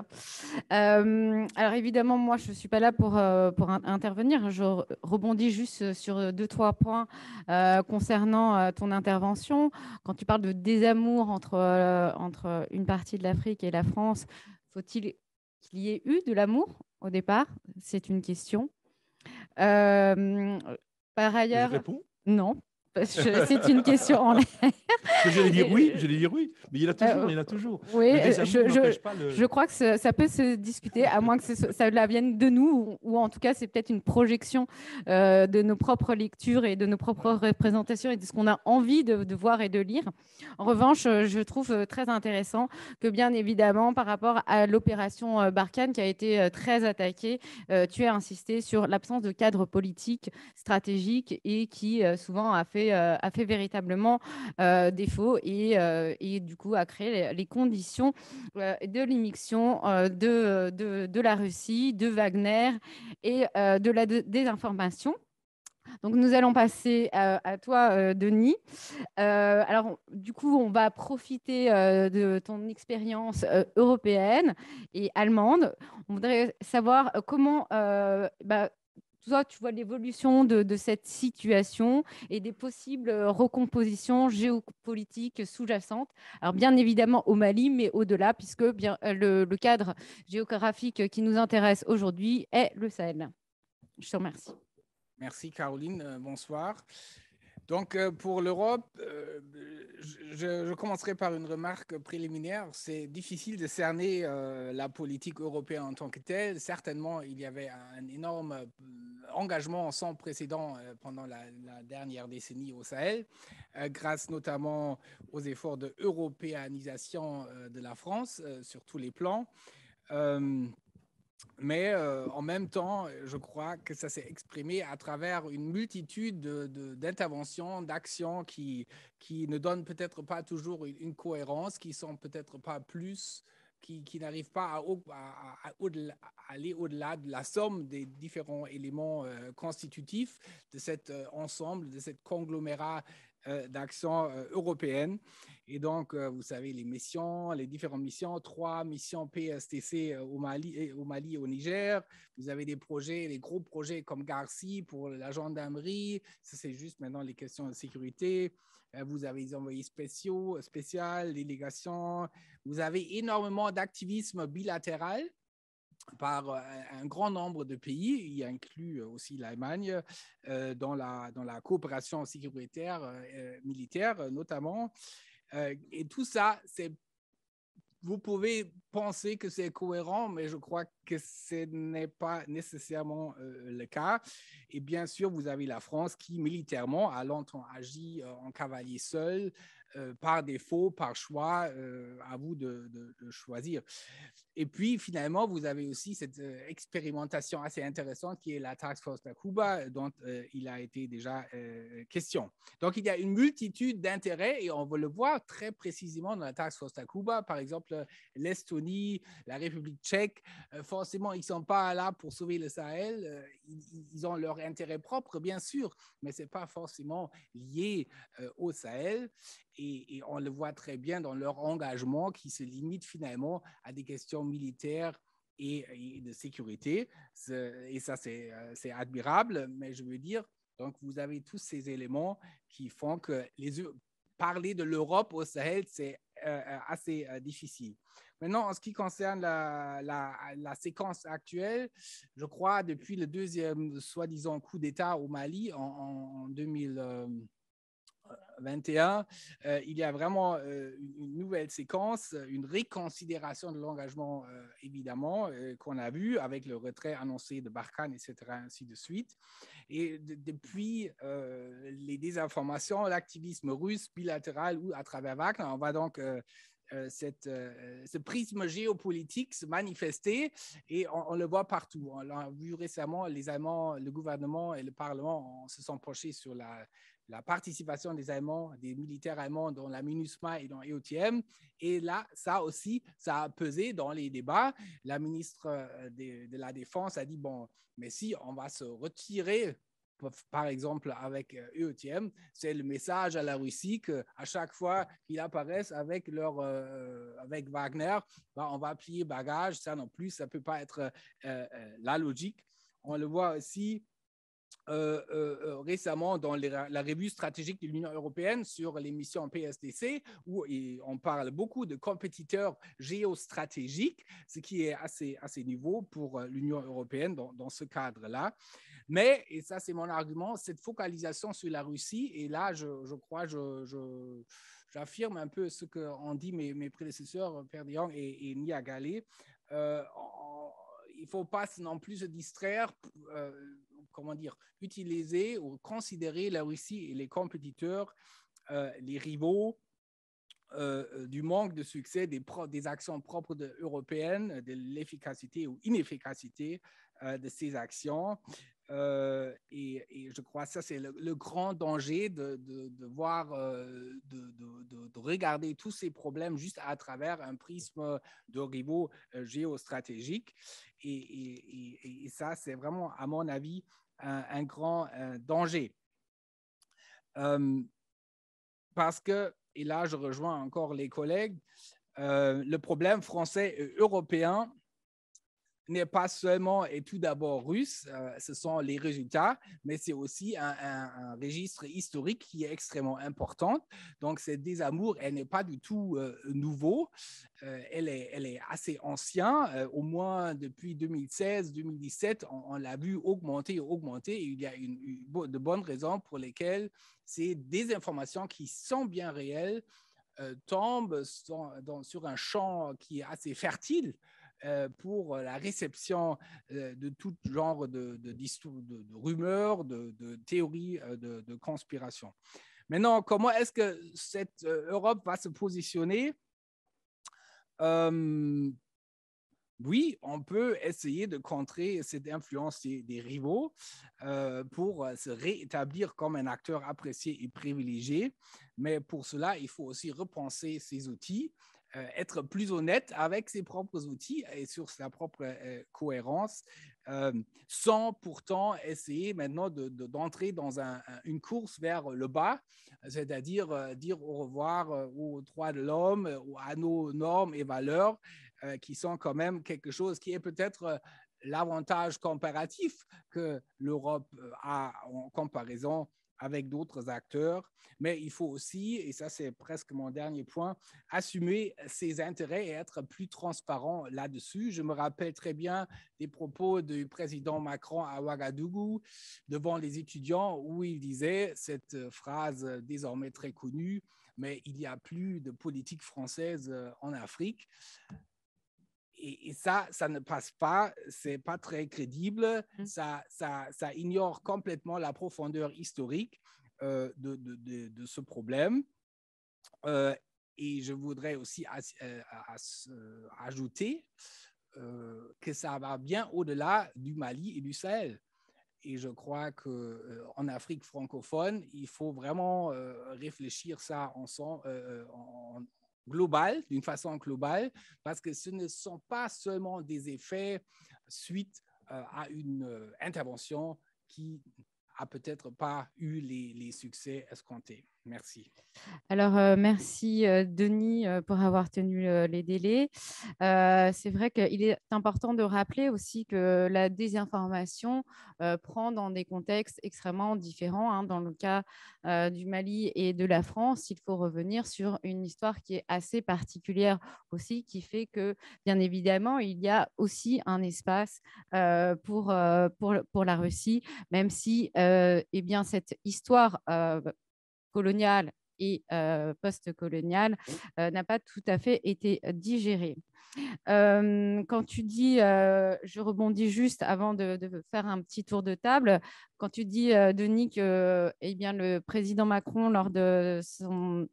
Alors évidemment, moi, je ne suis pas là pour intervenir. Je rebondis juste sur 2-3 points concernant ton intervention. Quand tu parles de désamour entre une partie de l'Afrique et la France, faut-il qu'il y ait eu de l'amour au départ? C'est une question. Par ailleurs, je réponds. Non. C'est une question en l'air. J'allais dire oui, mais il y en a toujours. Oui, Le je crois que ça peut se discuter, à moins que ça vienne de nous, ou en tout cas, c'est peut-être une projection de nos propres lectures et de nos propres représentations et de ce qu'on a envie de voir et de lire. En revanche, je trouve très intéressant que, bien évidemment, par rapport à l'opération Barkhane qui a été très attaquée, tu as insisté sur l'absence de cadre politique stratégique et qui souvent a fait véritablement défaut et du coup a créé les conditions de l'immixtion de la Russie, de Wagner et de la désinformation. Donc, nous allons passer à toi, Denis. Alors, du coup, on va profiter de ton expérience européenne et allemande. On voudrait savoir comment toi, tu vois l'évolution de cette situation et des possibles recompositions géopolitiques sous-jacentes. Alors, bien évidemment au Mali, mais au-delà, puisque le cadre géographique qui nous intéresse aujourd'hui est le Sahel. Je te remercie. Merci Caroline, bonsoir. Donc pour l'Europe, je commencerai par une remarque préliminaire. C'est difficile de cerner la politique européenne en tant que telle. Certainement, il y avait un énorme engagement sans précédent pendant la dernière décennie au Sahel, grâce notamment aux efforts de européanisation de la France sur tous les plans. Mais en même temps, je crois que ça s'est exprimé à travers une multitude d'interventions, d'actions qui ne donnent peut-être pas toujours une cohérence, qui sont peut-être pas plus, qui n'arrivent pas à aller au-delà de la somme des différents éléments constitutifs de cet ensemble, de cet conglomérat d'actions européennes. Et donc, vous savez, les différentes missions, 3 missions PSTC au Mali et au Niger. Vous avez des projets, des gros projets comme Garci pour la gendarmerie. Ça, c'est juste maintenant les questions de sécurité. Vous avez des envoyés spéciaux, délégations. Vous avez énormément d'activisme bilatéral par un grand nombre de pays, il inclut aussi l'Allemagne, dans la coopération sécuritaire militaire notamment. Et tout ça, vous pouvez penser que c'est cohérent, mais je crois que ce n'est pas nécessairement le cas. Et bien sûr, vous avez la France qui, militairement, a longtemps agi en cavalier seul, par défaut, par choix, à vous de choisir. Et puis, finalement, vous avez aussi cette expérimentation assez intéressante qui est la Task Force Takuba, dont il a été déjà question. Donc, il y a une multitude d'intérêts et on va le voir très précisément dans la Task Force Takuba. Par exemple, l'Estonie, la République tchèque, forcément, ils ne sont pas là pour sauver le Sahel. Ils ont leur intérêt propre, bien sûr, mais ce n'est pas forcément lié au Sahel. Et on le voit très bien dans leur engagement qui se limite finalement à des questions militaires et de sécurité. Et ça, c'est admirable, mais je veux dire, donc vous avez tous ces éléments qui font que parler de l'Europe au Sahel, c'est assez difficile. Maintenant, en ce qui concerne la séquence actuelle, je crois depuis le deuxième soi-disant coup d'État au Mali en 2021, il y a vraiment une nouvelle séquence, une réconsidération de l'engagement, évidemment, qu'on a vu avec le retrait annoncé de Barkhane, etc., ainsi de suite. Et depuis les désinformations, l'activisme russe bilatéral ou à travers Wagner, on va donc ce prisme géopolitique se manifester et on le voit partout. On l'a vu récemment, les Allemands, le gouvernement et le Parlement se sont penchés sur la participation des Allemands, des militaires allemands dans la MINUSMA et dans EUTM. Et là, ça aussi, ça a pesé dans les débats. La ministre de la Défense a dit, bon, mais si on va se retirer, par exemple avec EUTM, c'est le message à la Russie qu'à chaque fois qu'ils apparaissent avec Wagner, ben, on va plier bagage. Ça non plus, ça ne peut pas être la logique. On le voit aussi récemment dans la revue stratégique de l'Union européenne sur les missions PSDC, où on parle beaucoup de compétiteurs géostratégiques, ce qui est assez nouveau pour l'Union européenne dans ce cadre-là. Mais, et ça c'est mon argument, cette focalisation sur la Russie, et là je crois, j'affirme un peu ce qu'ont dit mes prédécesseurs, Père de Jong et Nia Galé, il ne faut pas non plus se distraire, utiliser ou considérer la Russie et les compétiteurs, les rivaux, du manque de succès des actions propres européennes, de l'efficacité ou inefficacité de ces actions. Et je crois que ça, c'est le grand danger de voir, de regarder tous ces problèmes juste à travers un prisme de rivaux géostratégiques. Et ça, c'est vraiment, à mon avis, un grand danger. Parce que, et là, je rejoins encore les collègues, le problème français et européen n'est pas seulement et tout d'abord russe, ce sont les résultats, mais c'est aussi un registre historique qui est extrêmement important. Donc, ce désamour, elle n'est pas du tout nouveau, elle est assez ancienne, au moins depuis 2016-2017, on l'a vu augmenter, et il y a de bonnes raisons pour lesquelles ces désinformations qui sont bien réelles tombent sur un champ qui est assez fertile pour la réception de tout genre de rumeurs, de théories de conspiration. Maintenant, comment est-ce que cette Europe va se positionner? Oui, on peut essayer de contrer cette influence des rivaux pour se réétablir comme un acteur apprécié et privilégié, mais pour cela, il faut aussi repenser ses outils, être plus honnête avec ses propres outils et sur sa propre cohérence, sans pourtant essayer maintenant d'entrer dans une course vers le bas, c'est-à-dire dire au revoir aux droits de l'homme, à nos normes et valeurs, qui sont quand même quelque chose qui est peut-être l'avantage comparatif que l'Europe a en comparaison avec d'autres acteurs, mais il faut aussi, et ça c'est presque mon dernier point, assumer ses intérêts et être plus transparent là-dessus. Je me rappelle très bien des propos du président Macron à Ouagadougou devant les étudiants où il disait cette phrase désormais très connue, mais il n'y a plus de politique française en Afrique. Et ça ne passe pas, c'est pas très crédible, ça ignore complètement la profondeur historique de ce problème. Et je voudrais aussi ajouter que ça va bien au-delà du Mali et du Sahel. Et je crois qu'en Afrique francophone, il faut vraiment réfléchir ça ensemble, d'une façon globale, parce que ce ne sont pas seulement des effets suite à une intervention qui n'a peut-être pas eu les succès escomptés. Merci. Alors, merci Denis pour avoir tenu les délais. C'est vrai qu'il est important de rappeler aussi que la désinformation prend dans des contextes extrêmement différents. Hein. Dans le cas du Mali et de la France, il faut revenir sur une histoire qui est assez particulière aussi, qui fait que, bien évidemment, il y a aussi un espace pour la Russie, même si eh bien, cette histoire coloniale et post-coloniale n'a pas tout à fait été digérée. Quand tu dis, je rebondis juste avant de faire un petit tour de table, quand tu dis, Denis, que eh bien, le président Macron, lors de son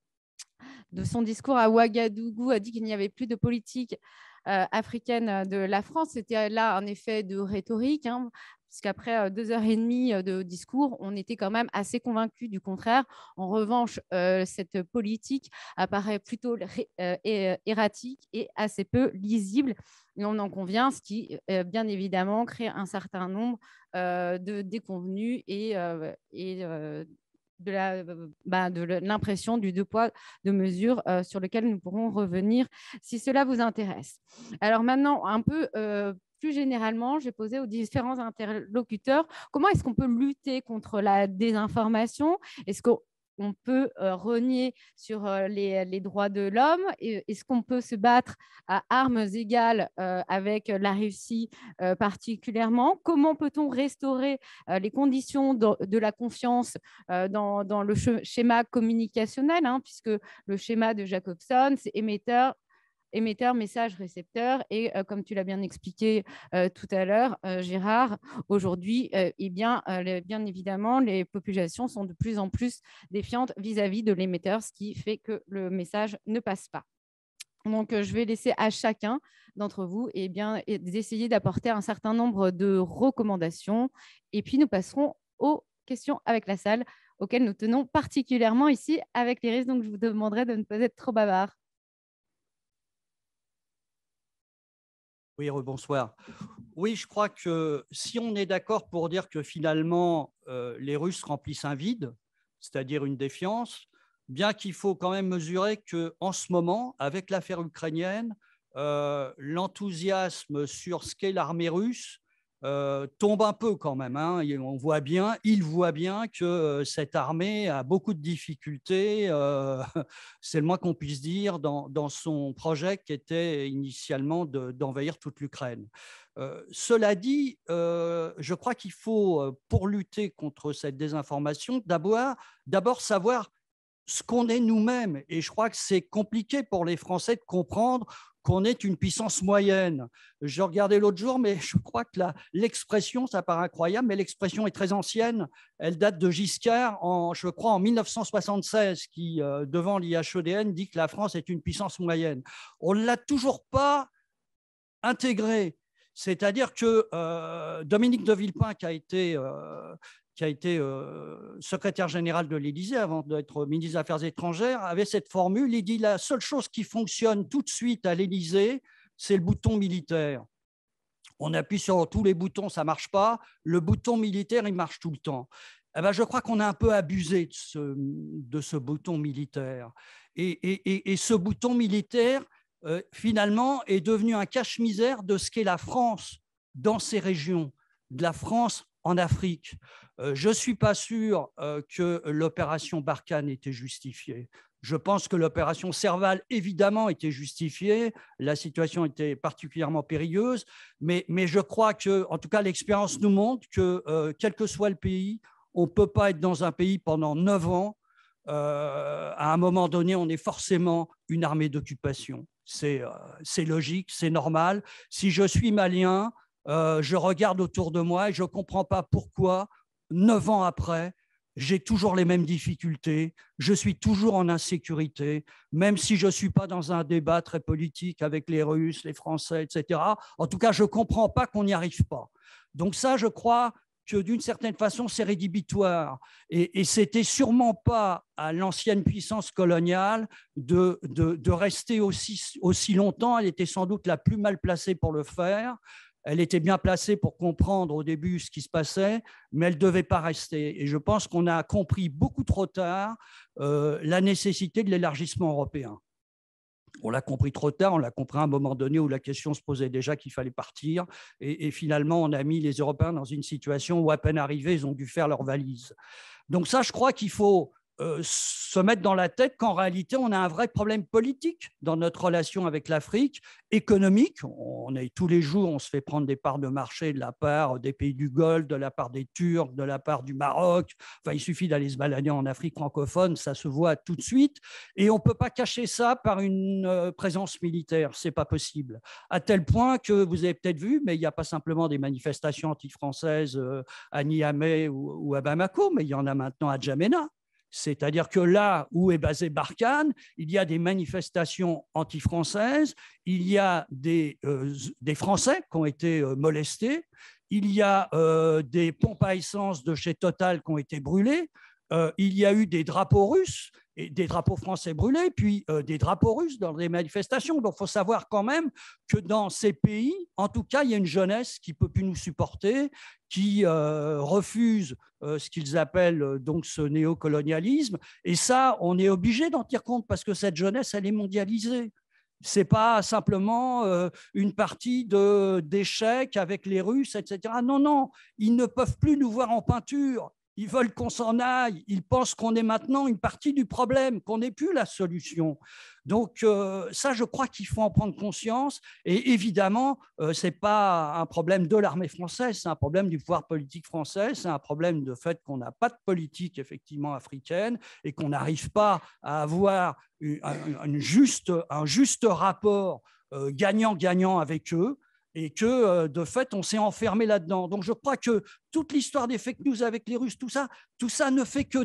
discours à Ouagadougou, a dit qu'il n'y avait plus de politique africaine de la France, c'était là un effet de rhétorique, hein, puisqu'après 2h30 de discours, on était quand même assez convaincus du contraire. En revanche, cette politique apparaît plutôt erratique et assez peu lisible. Et on en convient, ce qui, bien évidemment, crée un certain nombre de déconvenus et de l'impression du deux poids, deux mesures sur lequel nous pourrons revenir si cela vous intéresse. Alors maintenant, un peu plus généralement, j'ai posé aux différents interlocuteurs comment est-ce qu'on peut lutter contre la désinformation. Est-ce qu'on peut renier sur les droits de l'homme? Est-ce qu'on peut se battre à armes égales avec la Russie particulièrement? Comment peut-on restaurer les conditions de la confiance dans le schéma communicationnel, hein, puisque le schéma de Jacobson, c'est émetteur, message, récepteur. Et comme tu l'as bien expliqué tout à l'heure, Gérard, aujourd'hui, bien évidemment, les populations sont de plus en plus défiantes vis-à-vis de l'émetteur, ce qui fait que le message ne passe pas. Donc, je vais laisser à chacun d'entre vous d'essayer d'apporter un certain nombre de recommandations. Et puis, nous passerons aux questions avec la salle, auxquelles nous tenons particulièrement ici avec l'IRIS. Donc, je vous demanderai de ne pas être trop bavard. Oui, rebonsoir. Oui, je crois que si on est d'accord pour dire que finalement, les Russes remplissent un vide, c'est-à-dire une défiance, bien qu'il faut quand même mesurer qu'en ce moment, avec l'affaire ukrainienne, l'enthousiasme sur ce qu'est l'armée russe tombe un peu quand même. Hein. Il voit bien que cette armée a beaucoup de difficultés, c'est le moins qu'on puisse dire, dans son projet qui était initialement d'envahir toute l'Ukraine. Cela dit, je crois qu'il faut, pour lutter contre cette désinformation, d'abord savoir ce qu'on est nous-mêmes. Et je crois que c'est compliqué pour les Français de comprendre qu'on est une puissance moyenne. Je regardais l'autre jour, mais je crois que l'expression, ça paraît incroyable, mais l'expression est très ancienne. Elle date de Giscard, je crois, en 1976, qui, devant l'IHEDN, dit que la France est une puissance moyenne. On ne l'a toujours pas intégrée. C'est-à-dire que Dominique de Villepin, qui a été secrétaire général de l'Élysée avant d'être ministre des Affaires étrangères, avait cette formule. Il dit: la seule chose qui fonctionne tout de suite à l'Élysée, c'est le bouton militaire. On appuie sur tous les boutons, ça ne marche pas. Le bouton militaire, il marche tout le temps. Eh ben, je crois qu'on a un peu abusé de ce bouton militaire. Et ce bouton militaire, finalement, est devenu un cache-misère de ce qu'est la France dans ces régions, de la France en Afrique, je ne suis pas sûr que l'opération Barkhane était justifiée. Je pense que l'opération Serval, évidemment, était justifiée. La situation était particulièrement périlleuse. Mais je crois que, en tout cas, l'expérience nous montre que, quel que soit le pays, on ne peut pas être dans un pays pendant 9 ans. À un moment donné, on est forcément une armée d'occupation. C'est logique, c'est normal. Si je suis malien, je regarde autour de moi et je ne comprends pas pourquoi, 9 ans après, j'ai toujours les mêmes difficultés, je suis toujours en insécurité, même si je ne suis pas dans un débat très politique avec les Russes, les Français, etc. En tout cas, je ne comprends pas qu'on n'y arrive pas. Donc ça, je crois que d'une certaine façon, c'est rédhibitoire. Et c'était sûrement pas à l'ancienne puissance coloniale de rester aussi longtemps. Elle était sans doute la plus mal placée pour le faire. Elle était bien placée pour comprendre au début ce qui se passait, mais elle ne devait pas rester. Et je pense qu'on a compris beaucoup trop tard la nécessité de l'élargissement européen. On l'a compris trop tard, on l'a compris à un moment donné où la question se posait déjà qu'il fallait partir. Et finalement, on a mis les Européens dans une situation où, à peine arrivés, ils ont dû faire leurs valises. Donc ça, je crois qu'il faut se mettre dans la tête qu'en réalité, on a un vrai problème politique dans notre relation avec l'Afrique, économique. On est, tous les jours, on se fait prendre des parts de marché de la part des pays du Golfe, de la part des Turcs, de la part du Maroc. Enfin, il suffit d'aller se balader en Afrique francophone, ça se voit tout de suite. Et on ne peut pas cacher ça par une présence militaire, ce n'est pas possible. À tel point que vous avez peut-être vu, mais il n'y a pas simplement des manifestations anti-françaises à Niamey ou à Bamako, mais il y en a maintenant à Djamena. C'est-à-dire que là où est basé Barkhane, il y a des manifestations anti-françaises, il y a des Français qui ont été molestés, il y a des pompes à essence de chez Total qui ont été brûlées, il y a eu des drapeaux russes et des drapeaux français brûlés, puis des drapeaux russes dans des manifestations. Donc, il faut savoir quand même que dans ces pays, en tout cas, il y a une jeunesse qui ne peut plus nous supporter, qui refuse ce qu'ils appellent donc ce néocolonialisme. Et ça, on est obligé d'en tenir compte parce que cette jeunesse, elle est mondialisée. Ce n'est pas simplement une partie d'échecs avec les Russes, etc. Non, non, ils ne peuvent plus nous voir en peinture. Ils veulent qu'on s'en aille. Ils pensent qu'on est maintenant une partie du problème, qu'on n'est plus la solution. Donc ça, je crois qu'il faut en prendre conscience. Et évidemment, ce n'est pas un problème de l'armée française, c'est un problème du pouvoir politique français, c'est un problème de fait qu'on n'a pas de politique effectivement africaine et qu'on n'arrive pas à avoir un juste rapport gagnant-gagnant avec eux. Et que, de fait, on s'est enfermé là-dedans. Donc, je crois que toute l'histoire des fake news avec les Russes, tout ça ne fait que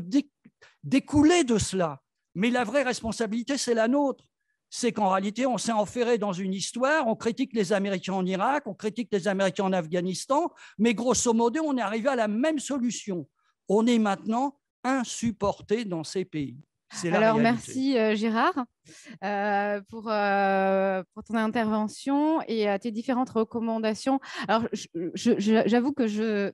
découler de cela. Mais la vraie responsabilité, c'est la nôtre. C'est qu'en réalité, on s'est enferré dans une histoire, on critique les Américains en Irak, on critique les Américains en Afghanistan, mais grosso modo, on est arrivé à la même solution. On est maintenant insupporté dans ces pays. Alors, merci Gérard pour ton intervention et tes différentes recommandations. Alors, j'avoue que je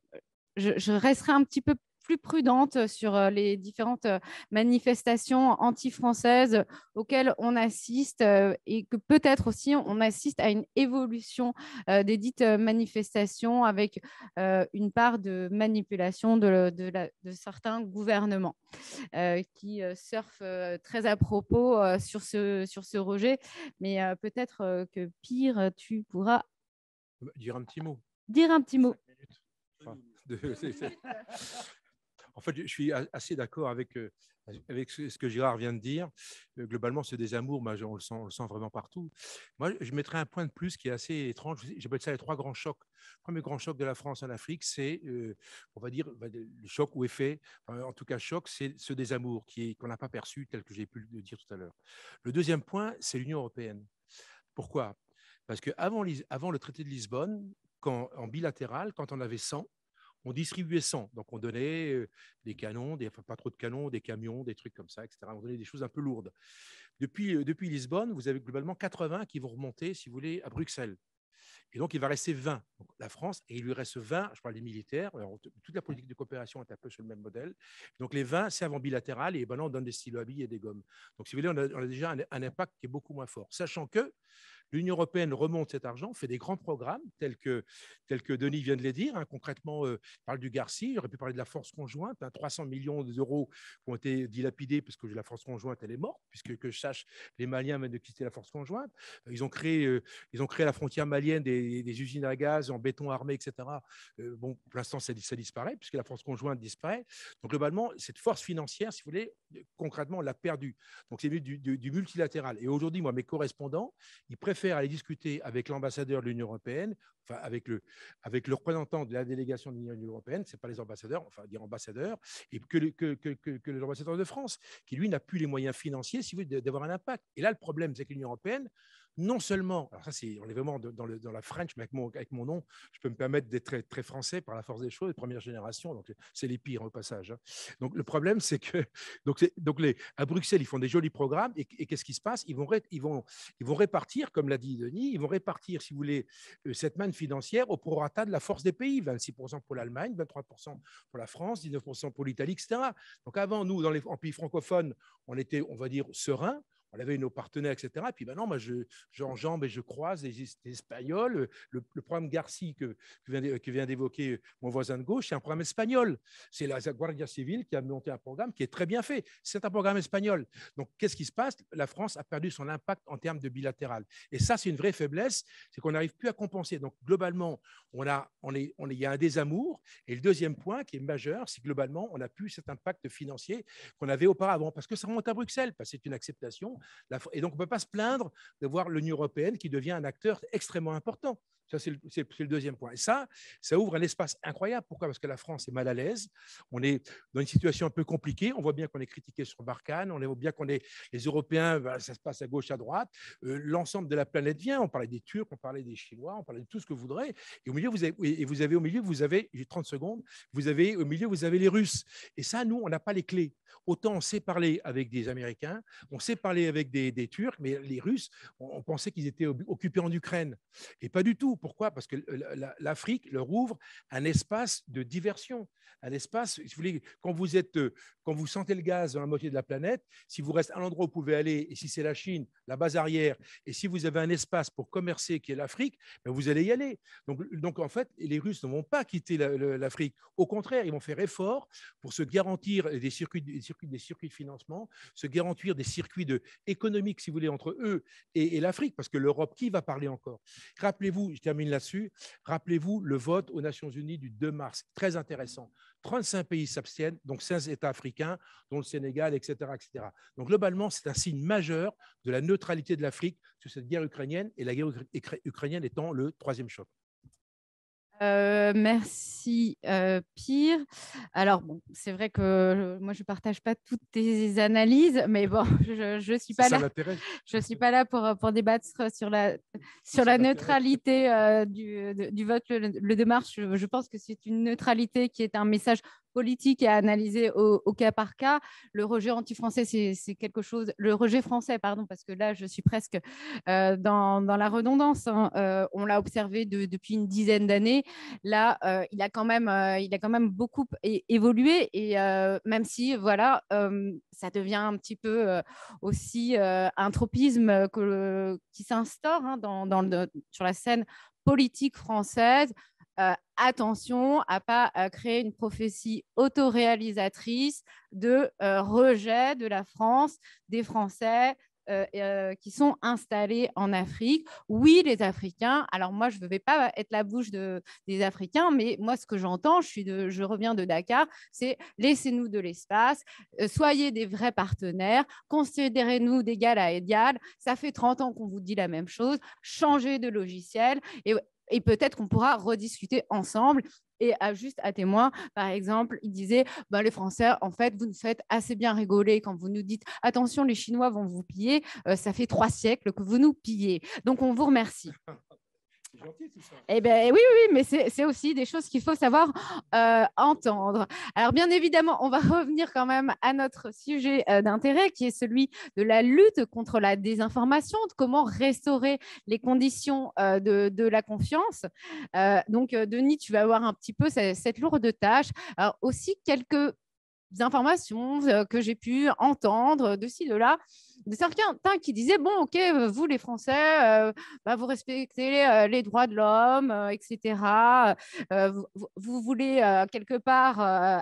resterai un petit peu plus prudente sur les différentes manifestations anti-françaises auxquelles on assiste et que peut-être aussi on assiste à une évolution des dites manifestations avec une part de manipulation de certains gouvernements qui surfent très à propos sur ce rejet. Mais peut-être que Pierre, tu pourras dire un petit mot. Dire un petit mot. En fait, je suis assez d'accord avec ce que Gérard vient de dire. Globalement, ce désamour, on le sent vraiment partout. Moi, je mettrais un point de plus qui est assez étrange. J'appelle ça les 3 grands chocs. Le premier grand choc de la France en Afrique, c'est, on va dire, le choc ou effet, en tout cas choc, c'est ce désamour qu'on n'a pas perçu, tel que j'ai pu le dire tout à l'heure. Le deuxième point, c'est l'Union européenne. Pourquoi ? Parce qu'avant le traité de Lisbonne, en bilatéral, quand on avait 100, on distribuait 100. Donc, on donnait des canons, pas trop de canons, des camions, des trucs comme ça, etc. On donnait des choses un peu lourdes. Depuis Lisbonne, vous avez globalement 80 qui vont remonter, si vous voulez, à Bruxelles. Et donc, il va rester 20. Donc, la France, et il lui reste 20, je parle des militaires, alors, toute la politique de coopération est un peu sur le même modèle. Donc, les 20 servent en bilatéral et ben là, on donne des stylos à billes et des gommes. Donc, si vous voulez, on a déjà un impact qui est beaucoup moins fort. Sachant que l'Union européenne remonte cet argent, fait des grands programmes tels que Denis vient de les dire. Hein. Concrètement, il parle du Garci, j'aurais pu parler de la force conjointe, hein, 300 millions d'euros qui ont été dilapidés parce que la force conjointe, elle est morte, puisque que je sache, les Maliens viennent de quitter la force conjointe. Ils ont créé à la frontière malienne des usines à gaz en béton armé, etc. Bon, pour l'instant, ça disparaît, puisque la force conjointe disparaît. Donc, globalement, cette force financière, si vous voulez, concrètement, on l'a perdue. Donc, c'est du multilatéral. Et aujourd'hui, moi, mes correspondants, ils préfèrent aller discuter avec l'ambassadeur de l'Union européenne, enfin, avec le représentant de la délégation de l'Union européenne, ce n'est pas les ambassadeurs, enfin, dire ambassadeurs, et que l'ambassadeur de France, qui, lui, n'a plus les moyens financiers, si vous voulez, d'avoir un impact. Et là, le problème, c'est que l'Union européenne, non seulement, alors ça, on est vraiment dans la French, mais avec mon nom, je peux me permettre d'être très, très français par la force des choses, de première génération, donc c'est les pires au passage. Hein. Donc le problème, c'est que à Bruxelles, ils font des jolis programmes, et qu'est-ce qui se passe? Ils vont répartir, comme l'a dit Denis, ils vont répartir, si vous voulez, cette manne financière au prorata de la force des pays, 26% pour l'Allemagne, 23% pour la France, 19% pour l'Italie, etc. Donc avant, nous, en pays francophones, on était, on va dire, sereins. On avait nos partenaires, etc. Et puis maintenant, moi, j'enjambe et je croise les Espagnols. Le programme Garci que vient d'évoquer mon voisin de gauche, c'est un programme espagnol. C'est la Guardia Civile qui a monté un programme qui est très bien fait. C'est un programme espagnol. Donc, qu'est-ce qui se passe? La France a perdu son impact en termes de bilatéral. Et ça, c'est une vraie faiblesse, c'est qu'on n'arrive plus à compenser. Donc, globalement, il y a un désamour. Et le deuxième point qui est majeur, c'est que globalement, on n'a plus cet impact financier qu'on avait auparavant, parce que ça remonte à Bruxelles, parce que c'est une acceptation. Et donc, on ne peut pas se plaindre de voir l'Union européenne qui devient un acteur extrêmement important. Ça, c'est le deuxième point. Et ça ouvre un espace incroyable. Pourquoi? Parce que la France est mal à l'aise. On est dans une situation un peu compliquée. On voit bien qu'on est critiqué sur Barkhane. On voit bien les Européens, ça se passe à gauche, à droite. L'ensemble de la planète vient. On parlait des Turcs, on parlait des Chinois, on parlait de tout ce que vous voudrez. Et au milieu, j'ai 30 secondes, au milieu, vous avez les Russes. Et ça, nous, on n'a pas les clés. Autant on sait parler avec des Américains, on sait parler avec des Turcs, mais les Russes, on pensait qu'ils étaient occupés en Ukraine. Et pas du tout. Pourquoi? Parce que l'Afrique leur ouvre un espace de diversion, un espace, si vous voulez, quand vous sentez le gaz dans la moitié de la planète, si vous restez à l'endroit où vous pouvez aller, et si c'est la Chine, la base arrière, et si vous avez un espace pour commercer qui est l'Afrique, ben vous allez y aller. Donc, en fait, les Russes ne vont pas quitter l'Afrique. Au contraire, ils vont faire effort pour se garantir des circuits de financement, se garantir des circuits économiques, si vous voulez, entre eux et l'Afrique, parce que l'Europe, qui va parler encore? Rappelez-vous, je termine là-dessus, rappelez-vous le vote aux Nations Unies du 2 mars, très intéressant. 35 pays s'abstiennent, donc 16 États africains, dont le Sénégal, etc., etc. Donc globalement, c'est un signe majeur de la neutralité de l'Afrique sur cette guerre ukrainienne, et la guerre ukrainienne étant le troisième choc. Merci Pierre. Alors bon, c'est vrai que moi je partage pas toutes tes analyses, mais bon, je suis pas là. Je suis pas là pour débattre sur la neutralité du vote le 2 mars. Je pense que c'est une neutralité qui est un message politique et à analyser au cas par cas. Le rejet anti-français, c'est quelque chose. Le rejet français, pardon, parce que là, je suis presque dans la redondance. Hein. On l'a observé depuis une dizaine d'années. Là, il a quand même beaucoup évolué, et même si, voilà, ça devient un petit peu aussi un tropisme qui s'instaure, hein, sur la scène politique française. Attention à ne pas créer une prophétie autoréalisatrice de rejet de la France, des Français qui sont installés en Afrique. Oui, les Africains, alors moi, je ne vais pas être la bouche des Africains, mais moi, ce que j'entends, je reviens de Dakar, c'est laissez-nous de l'espace, soyez des vrais partenaires, considérez-nous d'égal à égal. Ça fait 30 ans qu'on vous dit la même chose, changez de logiciel, et peut-être qu'on pourra rediscuter ensemble. Et juste à témoin, par exemple, il disait les Français, en fait, vous nous faites assez bien rigoler quand vous nous dites attention, les Chinois vont vous piller. Ça fait 3 siècles que vous nous pillez. Donc, on vous remercie. C'est gentil tout ça. Eh bien, oui, mais c'est aussi des choses qu'il faut savoir entendre. Alors, bien évidemment, on va revenir quand même à notre sujet d'intérêt, qui est celui de la lutte contre la désinformation, de comment restaurer les conditions de la confiance. Donc, Denis, tu vas avoir un petit peu cette lourde tâche. Alors, aussi quelques informations que j'ai pu entendre de ci, de là, de certains qui disaient, bon, ok, vous les Français, vous respectez les droits de l'homme, etc. Vous voulez quelque part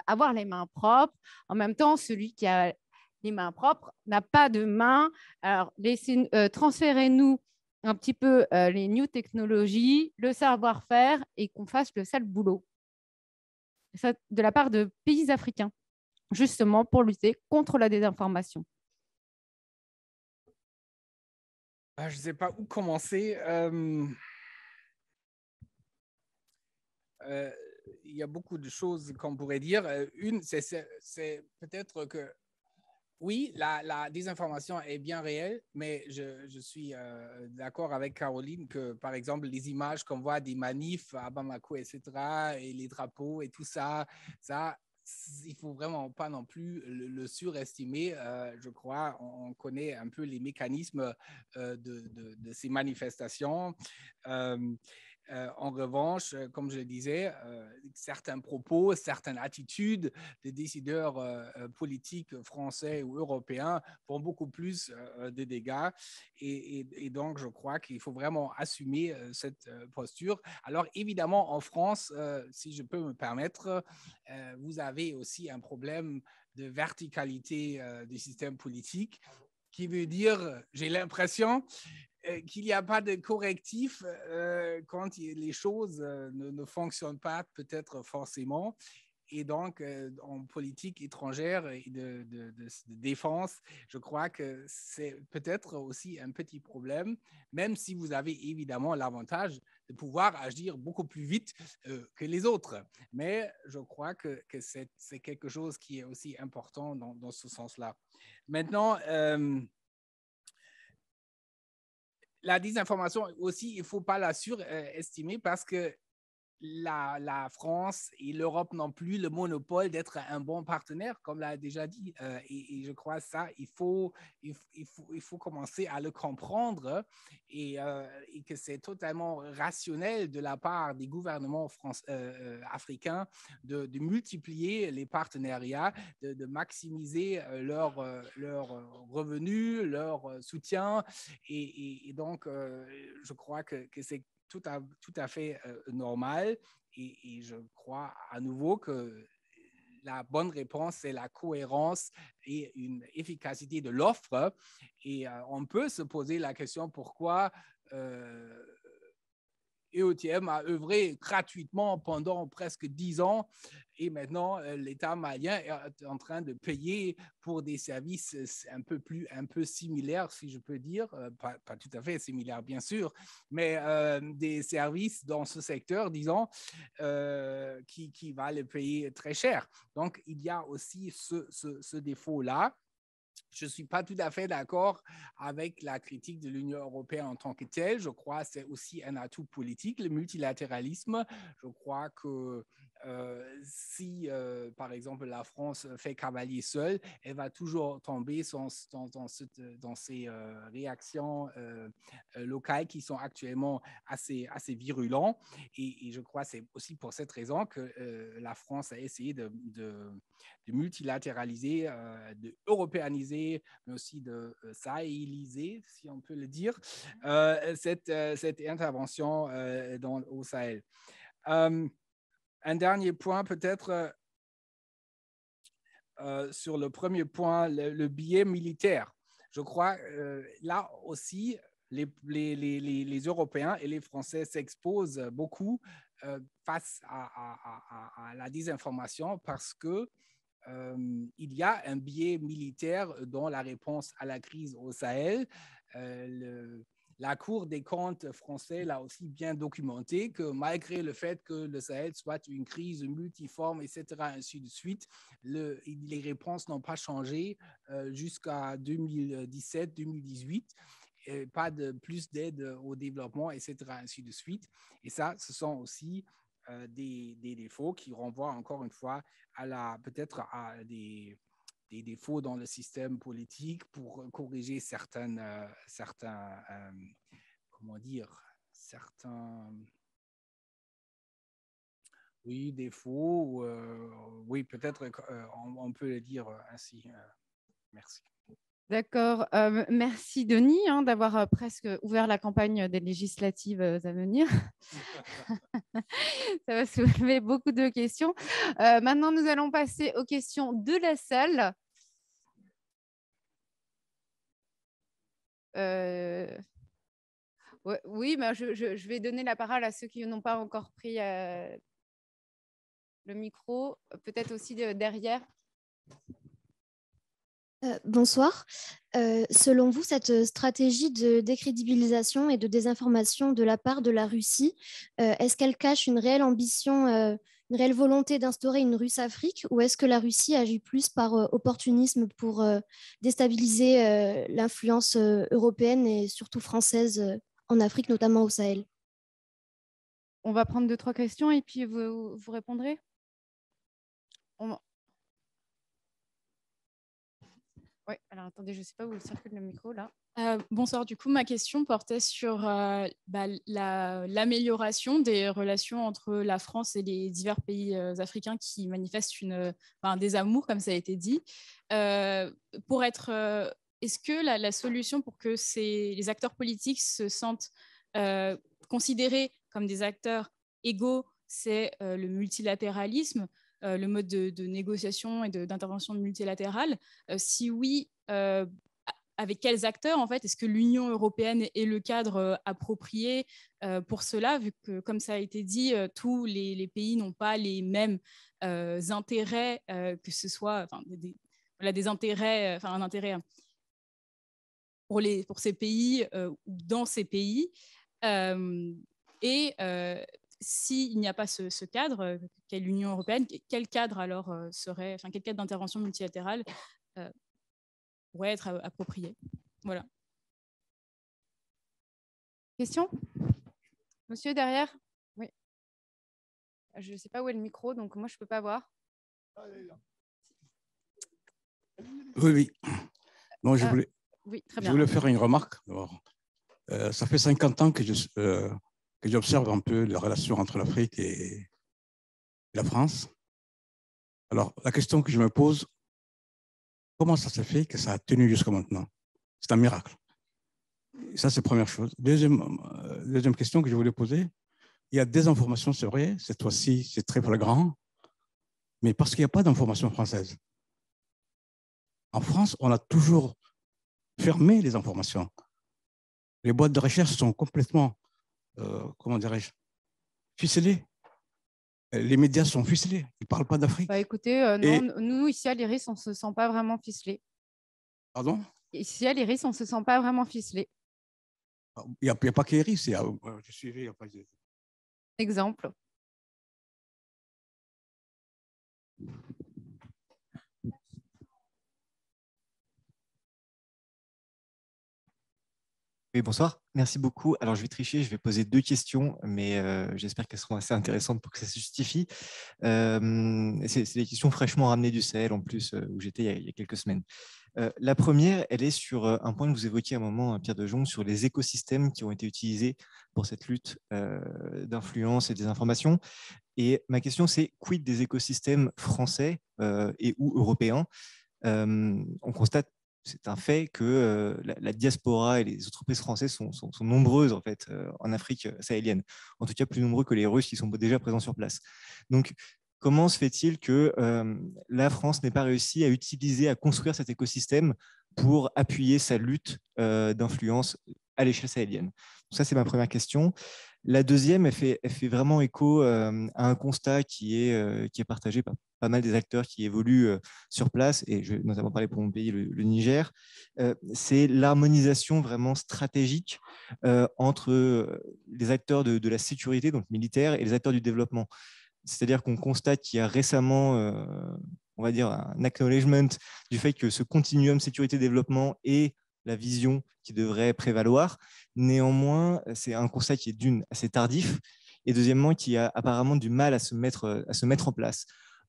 avoir les mains propres. En même temps, celui qui a les mains propres n'a pas de mains. Alors, transférez-nous un petit peu les new technologies, le savoir-faire et qu'on fasse le sale boulot. Ça, de la part de pays africains, justement pour lutter contre la désinformation. Je ne sais pas où commencer. Il y a beaucoup de choses qu'on pourrait dire. Une, c'est peut-être que oui, la désinformation est bien réelle, mais je suis d'accord avec Caroline que, par exemple, les images qu'on voit des manifs à Bamako, etc., et les drapeaux et tout ça, il faut vraiment pas non plus le surestimer. Je crois, on connaît un peu les mécanismes de ces manifestations. En revanche, comme je le disais, certains propos, certaines attitudes des décideurs politiques français ou européens font beaucoup plus de dégâts. Et donc, je crois qu'il faut vraiment assumer cette posture. Alors, évidemment, en France, si je peux me permettre, vous avez aussi un problème de verticalité du système politique qui veut dire, j'ai l'impression, qu'il n'y a pas de correctif quand les choses ne fonctionnent pas peut-être forcément. Et donc, en politique étrangère et de défense, je crois que c'est peut-être aussi un petit problème, même si vous avez évidemment l'avantage de pouvoir agir beaucoup plus vite que les autres. Mais je crois que c'est quelque chose qui est aussi important dans ce sens-là. Maintenant, la désinformation aussi, il ne faut pas la surestimer parce que la France et l'Europe n'ont plus le monopole d'être un bon partenaire, comme l'a déjà dit. Et je crois ça, il faut commencer à le comprendre et que c'est totalement rationnel de la part des gouvernements africains de multiplier les partenariats, de maximiser leurs revenus, leur soutien. Et donc, je crois que c'est tout à fait normal et je crois à nouveau que la bonne réponse, c'est la cohérence et une efficacité de l'offre. Et on peut se poser la question pourquoi EOTM a œuvré gratuitement pendant presque 10 ans et maintenant l'État malien est en train de payer pour des services un peu similaires, si je peux dire, pas tout à fait similaires bien sûr, mais des services dans ce secteur, disons, qui va le payer très cher. Donc, il y a aussi ce défaut-là. Je ne suis pas tout à fait d'accord avec la critique de l'Union européenne en tant que telle. Je crois que c'est aussi un atout politique, le multilatéralisme. Je crois que si, par exemple, la France fait cavalier seul, elle va toujours tomber dans ces réactions locales qui sont actuellement assez virulentes. Et je crois que c'est aussi pour cette raison que la France a essayé de multilatéraliser, de européaniser, mais aussi de sahéliser, si on peut le dire, cette intervention au Sahel. Un dernier point peut-être sur le premier point, le biais militaire. Je crois là aussi, les Européens et les Français s'exposent beaucoup face à la désinformation parce que il y a un biais militaire dans la réponse à la crise au Sahel. La Cour des comptes française l'a aussi bien documenté que malgré le fait que le Sahel soit une crise multiforme, etc., ainsi de suite, les réponses n'ont pas changé jusqu'à 2017-2018. Pas de plus d'aide au développement, etc., ainsi de suite. Et ça, ce sont aussi des défauts qui renvoient encore une fois peut-être à des défauts dans le système politique pour corriger certains comment dire, certains oui, défaut, oui, peut-être on peut le dire ainsi. Merci. D'accord. Merci Denis d'avoir presque ouvert la campagne des législatives à venir. Ça va soulever beaucoup de questions. Maintenant, nous allons passer aux questions de la salle. Oui, mais je vais donner la parole à ceux qui n'ont pas encore pris le micro, peut-être aussi derrière. Bonsoir. Selon vous, cette stratégie de décrédibilisation et de désinformation de la part de la Russie, est-ce qu'elle cache une réelle ambition, une réelle volonté d'instaurer une Russe-Afrique, ou est-ce que la Russie agit plus par opportunisme pour déstabiliser l'influence européenne et surtout française en Afrique, notamment au Sahel? On va prendre 2-3 questions et puis vous répondrez. Oui, alors attendez, je ne sais pas où circule le micro là. Bonsoir, du coup, ma question portait sur l'amélioration des relations entre la France et les divers pays africains qui manifestent un désamour, comme ça a été dit. Est-ce que la solution pour que les acteurs politiques se sentent considérés comme des acteurs égaux, c'est le multilatéralisme, le mode de négociation et d'intervention multilatérale? Si oui, avec quels acteurs, en fait, est-ce que l'Union européenne est le cadre approprié pour cela, vu que, comme ça a été dit, tous les pays n'ont pas les mêmes intérêts, que ce soit des intérêts, un intérêt pour ces pays ou dans ces pays. S'il n'y a pas ce cadre, qu'est l'Union européenne, quel cadre alors serait, quel cadre d'intervention multilatérale pourrait être approprié? Voilà. Question? Monsieur derrière? Oui. Je ne sais pas où est le micro, donc moi je ne peux pas voir. Oui. Non, je voulais, oui, très bien. Je voulais faire une remarque. Ça fait 50 ans que j'observe un peu les relations entre l'Afrique et la France. Alors, la question que je me pose, comment ça se fait que ça a tenu jusqu'à maintenant? C'est un miracle. Ça, c'est la première chose. Deuxième question que je voulais poser, il y a des informations, c'est vrai, cette fois-ci, c'est très flagrant, mais parce qu'il n'y a pas d'informations françaises. En France, on a toujours fermé les informations. Les boîtes de recherche sont complètement, comment dirais-je, ficelées. Les médias sont ficelés. Ils ne parlent pas d'Afrique. Écoutez, non, nous, ici à l'IRIS, on ne se sent pas vraiment ficelés. Pardon? Ici à l'IRIS, on ne se sent pas vraiment ficelés. Il n'y a pas qu'IRIS. Exemple. Oui, bonsoir. Merci beaucoup. Alors, je vais tricher, je vais poser 2 questions, mais j'espère qu'elles seront assez intéressantes pour que ça se justifie. C'est des questions fraîchement ramenées du Sahel, en plus, où j'étais il y a quelques semaines. La première, elle est sur un point que vous évoquiez à un moment, Pierre de Jong, sur les écosystèmes qui ont été utilisés pour cette lutte d'influence et des informations. Et ma question, c'est quid des écosystèmes français et ou européens? On constate, c'est un fait, que la diaspora et les entreprises françaises sont nombreuses en fait en Afrique sahélienne. En tout cas, plus nombreux que les Russes qui sont déjà présents sur place. Donc, comment se fait-il que la France n'ait pas réussi à utiliser, à construire cet écosystème pour appuyer sa lutte d'influence à l'échelle sahélienne? Donc ça, c'est ma première question. La deuxième, elle fait vraiment écho à un constat qui est partagé par pas mal des acteurs qui évoluent sur place, et je vais notamment parler pour mon pays, le Niger. C'est l'harmonisation vraiment stratégique entre les acteurs de la sécurité, donc militaires, et les acteurs du développement. C'est-à-dire qu'on constate qu'il y a récemment, on va dire, un acknowledgement du fait que ce continuum sécurité-développement est la vision qui devrait prévaloir. Néanmoins, c'est un constat qui est d'une assez tardif, et deuxièmement, qui a apparemment du mal à se mettre en place.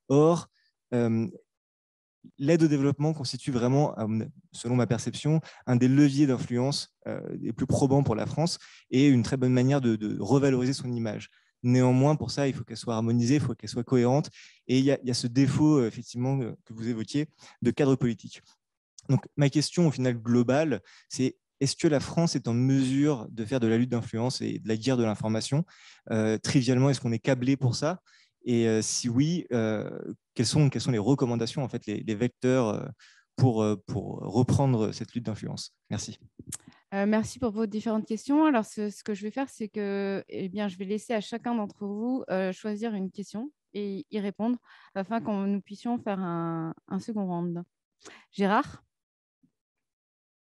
Or, l'aide au développement constitue vraiment, selon ma perception, un des leviers d'influence les plus probants pour la France et une très bonne manière de revaloriser son image. Néanmoins, pour ça, il faut qu'elle soit harmonisée, il faut qu'elle soit cohérente. Et il y a ce défaut, effectivement, que vous évoquiez, de cadre politique. Donc, ma question, au final, globale, c'est est-ce que la France est en mesure de faire de la lutte d'influence et de la guerre de l'information? Trivialement, est-ce qu'on est câblé pour ça? Et si oui, quelles sont les recommandations, en fait, les vecteurs pour reprendre cette lutte d'influence? Merci. Merci pour vos différentes questions. Alors, ce que je vais faire, c'est que je vais laisser à chacun d'entre vous choisir une question et y répondre afin que nous puissions faire un second round. Gérard?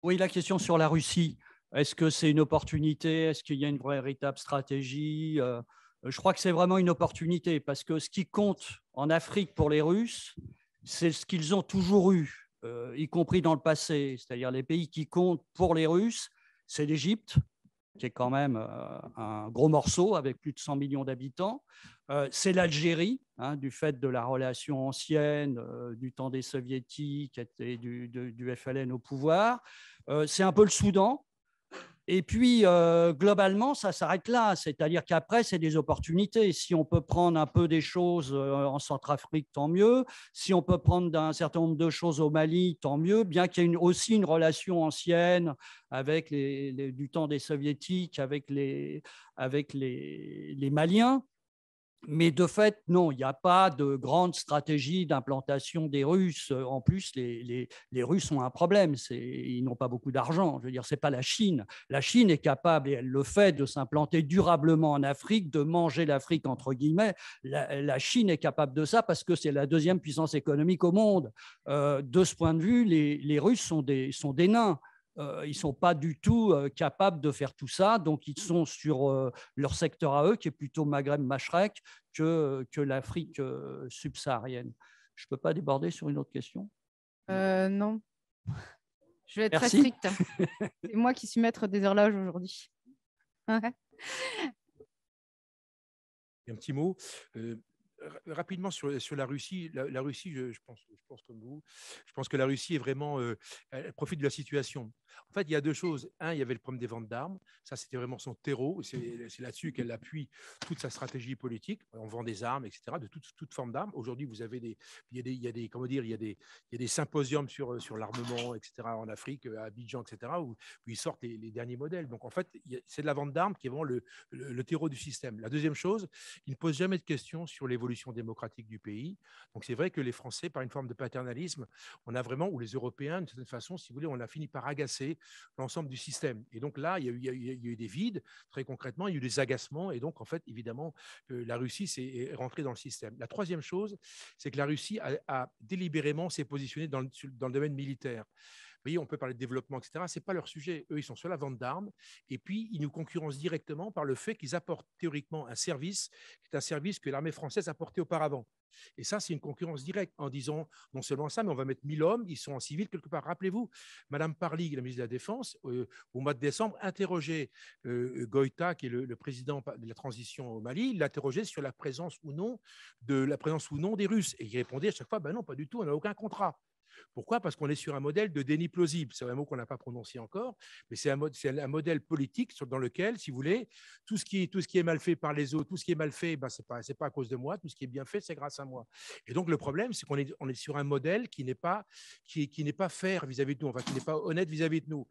Oui, la question sur la Russie, est-ce que c'est une opportunité? Est-ce qu'il y a une véritable stratégie? Je crois que c'est vraiment une opportunité parce que ce qui compte en Afrique pour les Russes, c'est ce qu'ils ont toujours eu, y compris dans le passé. C'est-à-dire les pays qui comptent pour les Russes, c'est l'Égypte, qui est quand même un gros morceau avec plus de 100 millions d'habitants. C'est l'Algérie, du fait de la relation ancienne, du temps des soviétiques et du FLN au pouvoir. C'est un peu le Soudan. Et puis, globalement, ça s'arrête là. C'est-à-dire qu'après, c'est des opportunités. Si on peut prendre un peu des choses en Centrafrique, tant mieux. Si on peut prendre un certain nombre de choses au Mali, tant mieux. Bien qu'il y ait aussi une relation ancienne avec du temps des soviétiques, avec les Maliens. Mais de fait, non, il n'y a pas de grande stratégie d'implantation des Russes. En plus, les Russes ont un problème, ils n'ont pas beaucoup d'argent. Je veux dire, ce n'est pas la Chine. La Chine est capable, et elle le fait, de s'implanter durablement en Afrique, de manger l'Afrique, entre guillemets. La Chine est capable de ça parce que c'est la deuxième puissance économique au monde. De ce point de vue, les Russes sont des nains. Ils ne sont pas du tout capables de faire tout ça. Donc, ils sont sur leur secteur à eux, qui est plutôt Maghreb-Machrek, que l'Afrique subsaharienne. Je ne peux pas déborder sur une autre question? Non. Je vais être Merci. très stricte. C'est moi qui suis maître des horloges aujourd'hui. Un petit mot. Rapidement sur la Russie. La Russie, je pense comme vous, je pense que la Russie est vraiment, elle profite de la situation. En fait, il y a deux choses. Un, il y avait le problème des ventes d'armes. Ça, c'était vraiment son terreau. C'est là-dessus qu'elle appuie toute sa stratégie politique. On vend des armes, etc., de toute forme d'armes. Aujourd'hui, vous avez il y a des symposiums sur l'armement, etc., en Afrique, à Abidjan, etc., où ils sortent les derniers modèles. Donc, en fait, c'est de la vente d'armes qui est vraiment le terreau du système. La deuxième chose, il ne pose jamais de questions sur l'évolution démocratique du pays. Donc, c'est vrai que les Français, par une forme de paternalisme, on a vraiment, ou les Européens, d'une certaine façon, si vous voulez, on a fini par agacer l'ensemble du système. Et donc là, il y a eu des vides, très concrètement, il y a eu des agacements. Et donc, en fait, évidemment, la Russie est rentrée dans le système. La troisième chose, c'est que la Russie délibérément s'est positionnée dans le domaine militaire. Vous voyez, on peut parler de développement, etc. Ce n'est pas leur sujet. Eux, ils sont sur la vente d'armes. Et puis, ils nous concurrencent directement par le fait qu'ils apportent théoriquement un service, qui est un service que l'armée française apportait auparavant. Et ça, c'est une concurrence directe en disant non seulement ça, mais on va mettre 1000 hommes, ils sont en civil quelque part. Rappelez-vous, Madame Parly, la ministre de la Défense, au mois de décembre, interrogeait Goïta, qui est le président de la transition au Mali, il l'interrogeait sur la présence ou non des Russes. Et il répondait à chaque fois, ben non, pas du tout, on n'a aucun contrat. Pourquoi? Parce qu'on est sur un modèle de déni plausible. C'est un mot qu'on n'a pas prononcé encore, mais c'est un modèle politique dans lequel, si vous voulez, tout ce qui est mal fait par les autres, tout ce qui est mal fait, ben, c'est pas à cause de moi, tout ce qui est bien fait, c'est grâce à moi. Et donc, le problème, c'est qu'on est sur un modèle qui n'est pas fair vis-à-vis de nous, enfin, qui n'est pas honnête vis-à-vis de nous.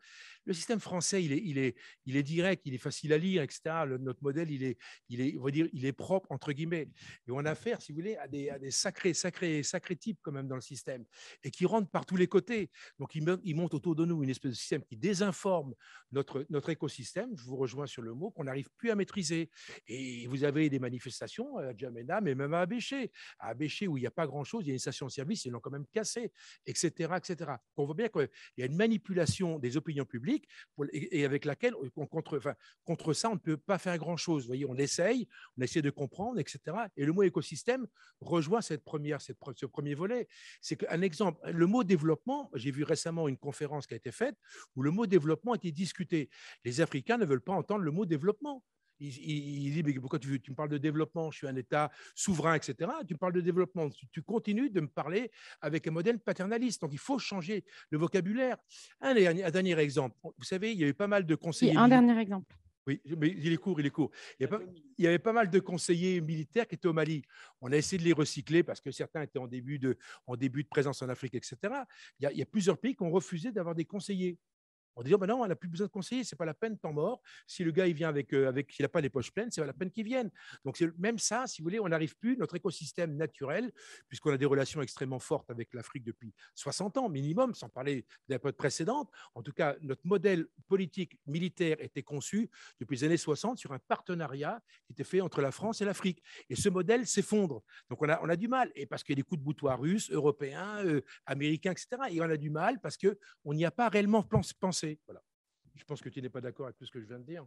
Le système français, il est direct, il est facile à lire, etc. Notre modèle, on va dire, il est propre, entre guillemets. Et on a affaire, si vous voulez, à des sacrés types quand même dans le système, et qui rentrent par tous les côtés. Donc, ils montent autour de nous une espèce de système qui désinforme notre écosystème, je vous rejoins sur le mot, qu'on n'arrive plus à maîtriser. Et vous avez des manifestations à Djamena, mais même à Abéché. À Abéché, où il n'y a pas grand-chose, il y a une station-service, ils l'ont quand même cassée, etc. etc. On voit bien qu'il y a une manipulation des opinions publiques et avec laquelle, contre ça, on ne peut pas faire grand-chose. Vous voyez, on essaie de comprendre, etc. Et le mot écosystème rejoint ce premier volet. C'est qu'un exemple, le mot développement, j'ai vu récemment une conférence qui a été faite où le mot développement a été discuté. Les Africains ne veulent pas entendre le mot développement. Il dit, mais pourquoi tu me parles de développement? Je suis un État souverain, etc. Tu me parles de développement. Tu continues de me parler avec un modèle paternaliste. Donc, il faut changer le vocabulaire. Un dernier exemple. Vous savez, il y a eu pas mal de conseillers. Un dernier exemple. Oui, mais il est court, il est court. Il y avait pas mal de conseillers militaires qui étaient au Mali. On a essayé de les recycler parce que certains étaient en début de présence en Afrique, etc. Il y a plusieurs pays qui ont refusé d'avoir des conseillers. En disant, ben non, on n'a plus besoin de conseiller, c'est pas la peine, temps mort. Si le gars, il vient s'il n'a pas les poches pleines, c'est pas la peine qu'il vienne. Donc, même ça, si vous voulez, on n'arrive plus, notre écosystème naturel, puisqu'on a des relations extrêmement fortes avec l'Afrique depuis 60 ans minimum, sans parler des périodes précédentes. En tout cas, notre modèle politique militaire était conçu depuis les années 60 sur un partenariat qui était fait entre la France et l'Afrique. Et ce modèle s'effondre. Donc, on a du mal. Et parce qu'il y a des coups de boutoir russes, européens, américains, etc. Et on a du mal parce qu'on n'y a pas réellement pensé. Voilà. Je pense que tu n'es pas d'accord avec tout ce que je viens de dire.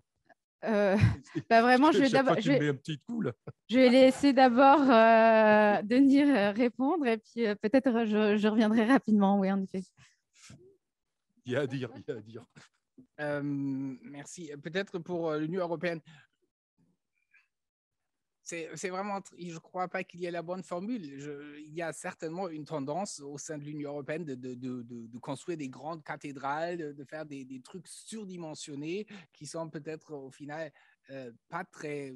Vraiment, je vais laisser d'abord Denis répondre et puis peut-être je reviendrai rapidement. Oui, en effet. Il y a à dire, il y a à dire. Merci. Peut-être pour l'Union européenne. C'est vraiment, je ne crois pas qu'il y ait la bonne formule. Il y a certainement une tendance au sein de l'Union européenne de construire des grandes cathédrales, de faire des trucs surdimensionnés qui sont peut-être au final pas très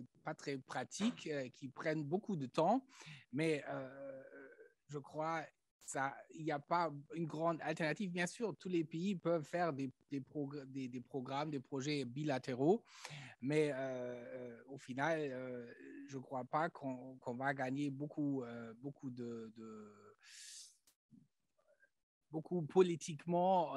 pratiques, qui prennent beaucoup de temps. Mais je crois il n'y a pas une grande alternative. Bien sûr, tous les pays peuvent faire des programmes, des projets bilatéraux, mais au final, je ne crois pas qu'on va gagner beaucoup politiquement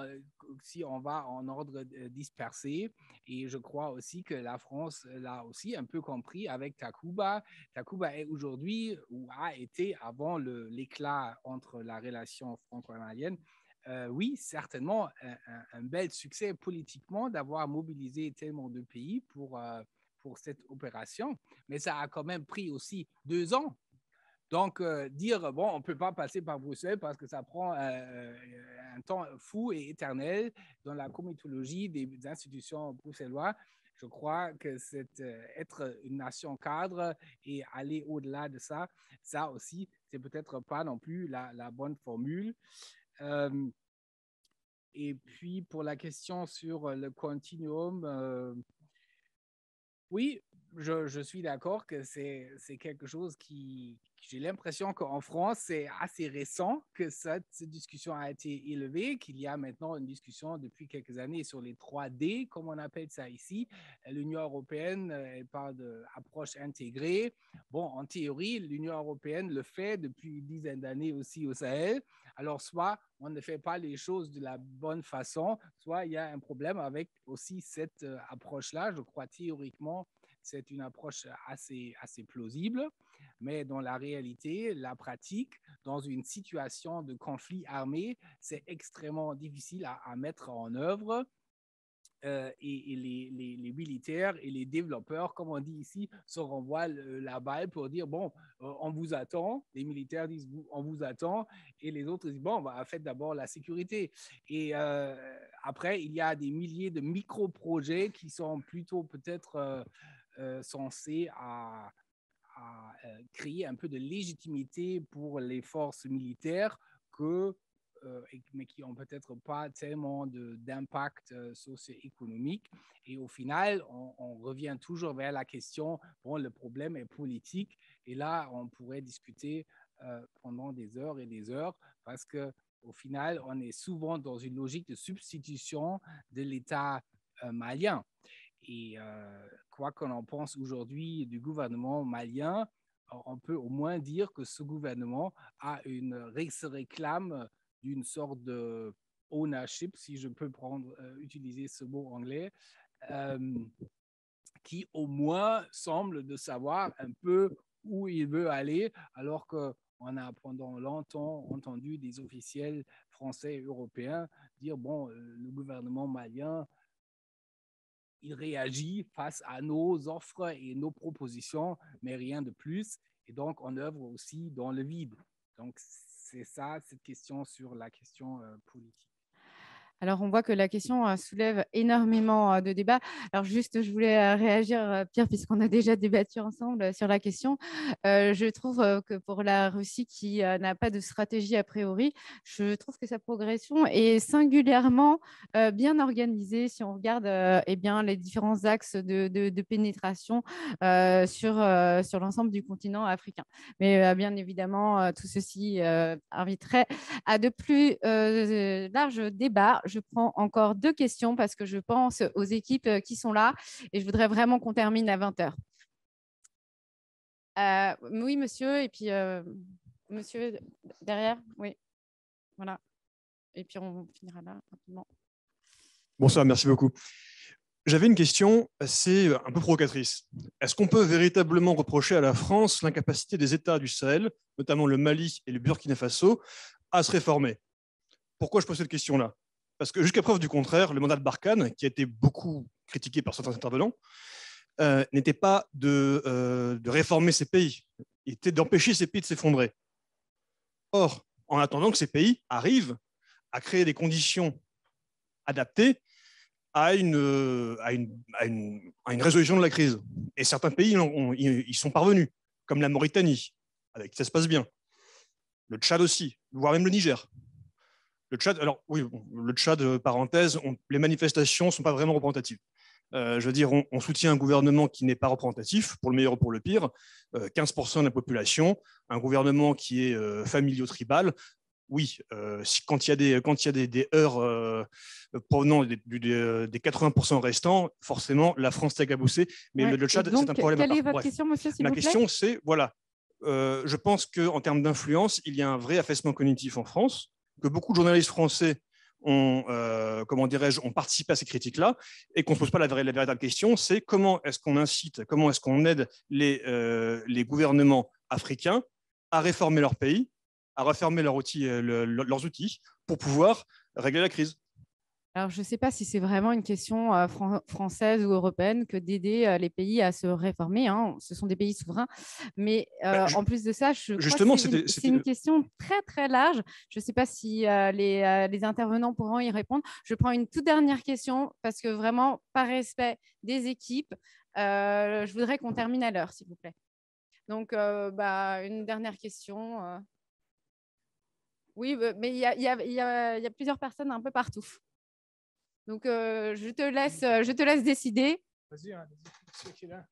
si on va en ordre dispersé. Et je crois aussi que la France l'a aussi un peu compris avec Takuba. Takuba est aujourd'hui, ou a été avant l'éclat entre la relation franco-malienne, oui, certainement un bel succès politiquement d'avoir mobilisé tellement de pays pour cette opération. Mais ça a quand même pris aussi 2 ans. Donc, dire, bon, on ne peut pas passer par Bruxelles parce que ça prend un temps fou et éternel dans la comitologie des institutions bruxelloises. Je crois que c'est être une nation cadre et aller au-delà de ça, ça aussi, c'est peut-être pas non plus la bonne formule. Et puis, pour la question sur le continuum, oui, je suis d'accord que c'est quelque chose j'ai l'impression qu'en France, c'est assez récent que cette discussion a été élevée, qu'il y a maintenant une discussion depuis quelques années sur les 3D, comme on appelle ça ici. L'Union européenne, elle parle d'approche intégrée. Bon, en théorie, l'Union européenne le fait depuis une dizaine d'années aussi au Sahel. Alors, soit on ne fait pas les choses de la bonne façon, soit il y a un problème avec aussi cette approche-là. Je crois théoriquement, c'est une approche assez plausible, mais dans la réalité, la pratique, dans une situation de conflit armé, c'est extrêmement difficile à mettre en œuvre. Et les militaires et les développeurs, comme on dit ici, se renvoient la balle pour dire, bon, on vous attend. Les militaires disent, on vous attend. Et les autres disent, bon, bah, faites d'abord la sécurité. Et après, il y a des milliers de micro-projets qui sont plutôt peut-être censés à créer un peu de légitimité pour les forces militaires mais qui n'ont peut-être pas tellement d'impact socio-économique. Et au final, on revient toujours vers la question, bon, le problème est politique. Et là, on pourrait discuter pendant des heures et des heures parce qu'au final, on est souvent dans une logique de substitution de l'État malien. Et quoi qu'on en pense aujourd'hui du gouvernement malien, on peut au moins dire que ce gouvernement se réclame d'une sorte de ownership, si je peux utiliser ce mot anglais, qui au moins semble de savoir un peu où il veut aller, alors qu'on a pendant longtemps entendu des officiels français et européens dire, bon, le gouvernement malien, il réagit face à nos offres et nos propositions, mais rien de plus. Et donc, on œuvre aussi dans le vide. Donc, c'est ça, cette question sur la question politique. Alors, on voit que la question soulève énormément de débats. Alors, juste, je voulais réagir, Pierre, puisqu'on a déjà débattu ensemble sur la question. Je trouve que pour la Russie qui n'a pas de stratégie a priori, je trouve que sa progression est singulièrement bien organisée si on regarde eh bien, les différents axes de pénétration sur l'ensemble du continent africain. Mais bien évidemment, tout ceci inviterait à de plus larges débats. Je prends encore 2 questions parce que je pense aux équipes qui sont là et je voudrais vraiment qu'on termine à 20 h. Oui, monsieur, et puis monsieur derrière, oui, voilà. Et puis on finira là rapidement. Bonsoir, merci beaucoup. J'avais une question assez un peu provocatrice. Est-ce qu'on peut véritablement reprocher à la France l'incapacité des États du Sahel, notamment le Mali et le Burkina Faso, à se réformer? Pourquoi je pose cette question-là? Parce que jusqu'à preuve du contraire, le mandat de Barkhane, qui a été beaucoup critiqué par certains intervenants, n'était pas de réformer ces pays, il était d'empêcher ces pays de s'effondrer. Or, en attendant que ces pays arrivent à créer des conditions adaptées à une résolution de la crise. Et certains pays y sont parvenus, comme la Mauritanie, avec qui ça se passe bien. Le Tchad aussi, voire même le Niger. Le Tchad, alors oui, le Tchad, parenthèse, les manifestations ne sont pas vraiment représentatives. Je veux dire, on soutient un gouvernement qui n'est pas représentatif, pour le meilleur ou pour le pire, 15% de la population, un gouvernement qui est familio-tribal. Oui, quand il y a des heurts provenant des 80% restants, forcément, la France s'est caboussée. Mais Ouais. le Tchad, Donc, c'est un problème. quelle est votre Bref. question, monsieur, s'il Ma vous plaît? question, c'est, voilà, je pense qu'en termes d'influence, il y a un vrai affaissement cognitif en France, que beaucoup de journalistes français ont participé à ces critiques-là, et qu'on ne se pose pas la véritable question, c'est comment est-ce qu'on incite, comment est-ce qu'on aide les gouvernements africains à réformer leur pays, à refermer leurs outils pour pouvoir régler la crise. Alors, je ne sais pas si c'est vraiment une question française ou européenne que d'aider les pays à se réformer, hein. Ce sont des pays souverains. Mais en plus de ça, je crois que c'est une question très, très large. Je ne sais pas si les intervenants pourront y répondre. Je prends une toute dernière question parce que vraiment, par respect des équipes, je voudrais qu'on termine à l'heure, s'il vous plaît. Donc, une dernière question. Oui, mais il y a plusieurs personnes un peu partout. Donc, je te laisse décider. Vas-y, hein, ceux qui est là.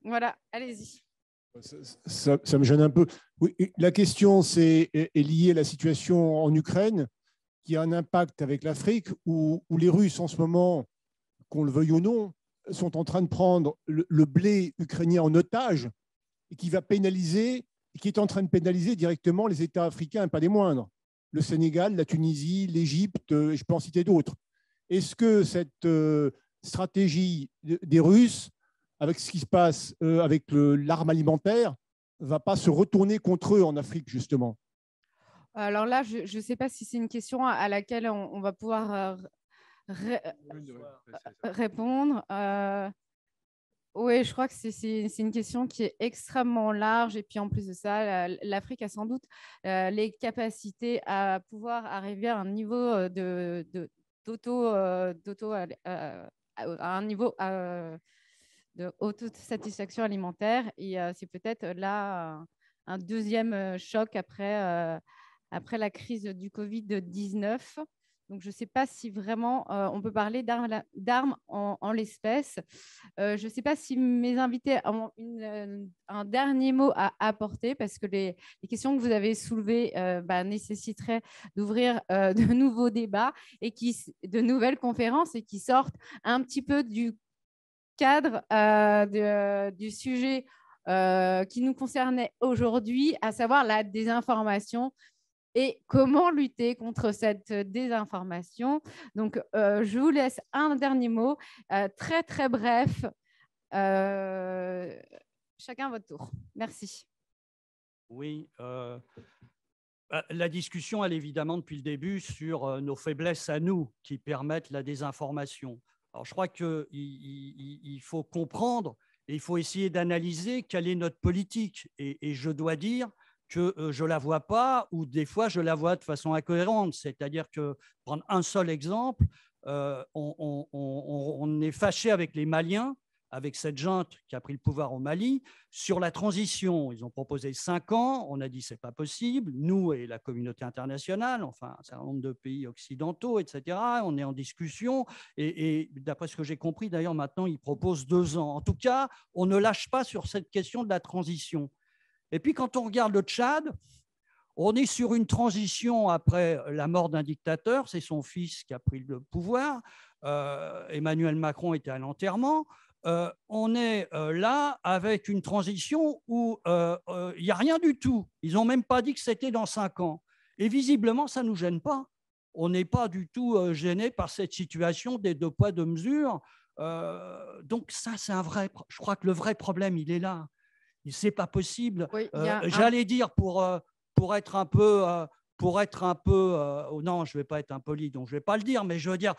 Voilà, allez-y. Ça me gêne un peu. Oui, la question est liée à la situation en Ukraine, qui a un impact avec l'Afrique, où les Russes, en ce moment, qu'on le veuille ou non, sont en train de prendre le blé ukrainien en otage, et qui est en train de pénaliser directement les États africains, et pas des moindres. Le Sénégal, la Tunisie, l'Égypte, et je peux en citer d'autres. Est-ce que cette stratégie des Russes, avec ce qui se passe avec l'arme alimentaire, ne va pas se retourner contre eux en Afrique, justement? Alors là, je ne sais pas si c'est une question à laquelle on va pouvoir répondre. Oui, je crois que c'est une question qui est extrêmement large. Et puis en plus de ça, l'Afrique a sans doute les capacités à pouvoir arriver à un niveau à un niveau de autosatisfaction alimentaire. Et c'est peut-être là un deuxième choc après la crise du Covid-19. Donc, je ne sais pas si vraiment on peut parler d'armes en l'espèce. Je ne sais pas si mes invités ont un dernier mot à apporter, parce que les questions que vous avez soulevées nécessiteraient d'ouvrir de nouveaux débats et de nouvelles conférences, et qui sortent un petit peu du cadre du sujet qui nous concernait aujourd'hui, à savoir la désinformation et comment lutter contre cette désinformation. Donc, je vous laisse un dernier mot, très, très bref. Chacun à votre tour. Merci. Oui. La discussion, elle est évidemment depuis le début sur nos faiblesses à nous qui permettent la désinformation. Alors, je crois qu'il faut comprendre et il faut essayer d'analyser quelle est notre politique. Et je dois dire que je ne la vois pas, ou des fois je la vois de façon incohérente. C'est-à-dire que, prendre un seul exemple, on est fâché avec les Maliens, avec cette junte qui a pris le pouvoir au Mali, sur la transition. Ils ont proposé 5 ans, on a dit c'est pas possible, nous et la communauté internationale, enfin un certain nombre de pays occidentaux, etc. On est en discussion, et d'après ce que j'ai compris, d'ailleurs maintenant ils proposent 2 ans. En tout cas, on ne lâche pas sur cette question de la transition. Et puis quand on regarde le Tchad, on est sur une transition après la mort d'un dictateur, c'est son fils qui a pris le pouvoir, Emmanuel Macron était à l'enterrement. On est là avec une transition où il n'y a rien du tout. Ils n'ont même pas dit que c'était dans 5 ans. Et visiblement, ça ne nous gêne pas. On n'est pas du tout gêné par cette situation des 2 poids, 2 mesures. Donc ça, c'est un vrai... Je crois que le vrai problème, il est là. Ce n'est pas possible. Oui, j'allais dire pour être un peu... non, je ne vais pas être impoli, donc je ne vais pas le dire, mais je veux dire,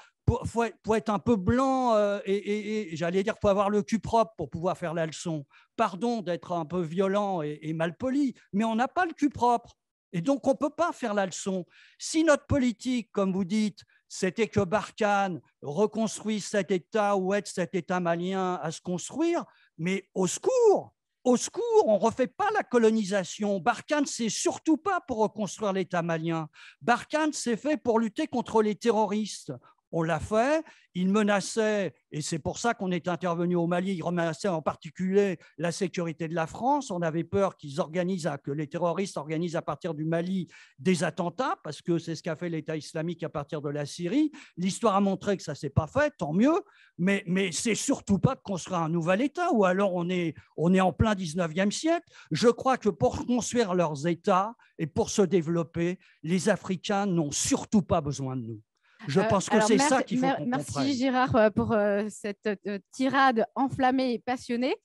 faut être un peu blanc et j'allais dire, il faut avoir le cul propre pour pouvoir faire la leçon. Pardon d'être un peu violent et mal poli, mais on n'a pas le cul propre. Et donc, on ne peut pas faire la leçon. Si notre politique, comme vous dites, c'était que Barkhane reconstruise cet État ou aide cet État malien à se construire, mais au secours! Au secours, on ne refait pas la colonisation. Barkhane, c'est surtout pas pour reconstruire l'État malien. Barkhane, c'est fait pour lutter contre les terroristes. On l'a fait, ils menaçaient, et c'est pour ça qu'on est intervenu au Mali, ils menaçaient en particulier la sécurité de la France. On avait peur que les terroristes organisent à partir du Mali des attentats, parce que c'est ce qu'a fait l'État islamique à partir de la Syrie. L'histoire a montré que ça ne s'est pas fait, tant mieux, mais c'est surtout pas de construire un nouvel État, ou alors on est en plein 19e siècle. Je crois que pour construire leurs États et pour se développer, les Africains n'ont surtout pas besoin de nous. Je pense que c'est ça qu'il faut qu'on comprenne. Merci Gérard pour cette tirade enflammée et passionnée.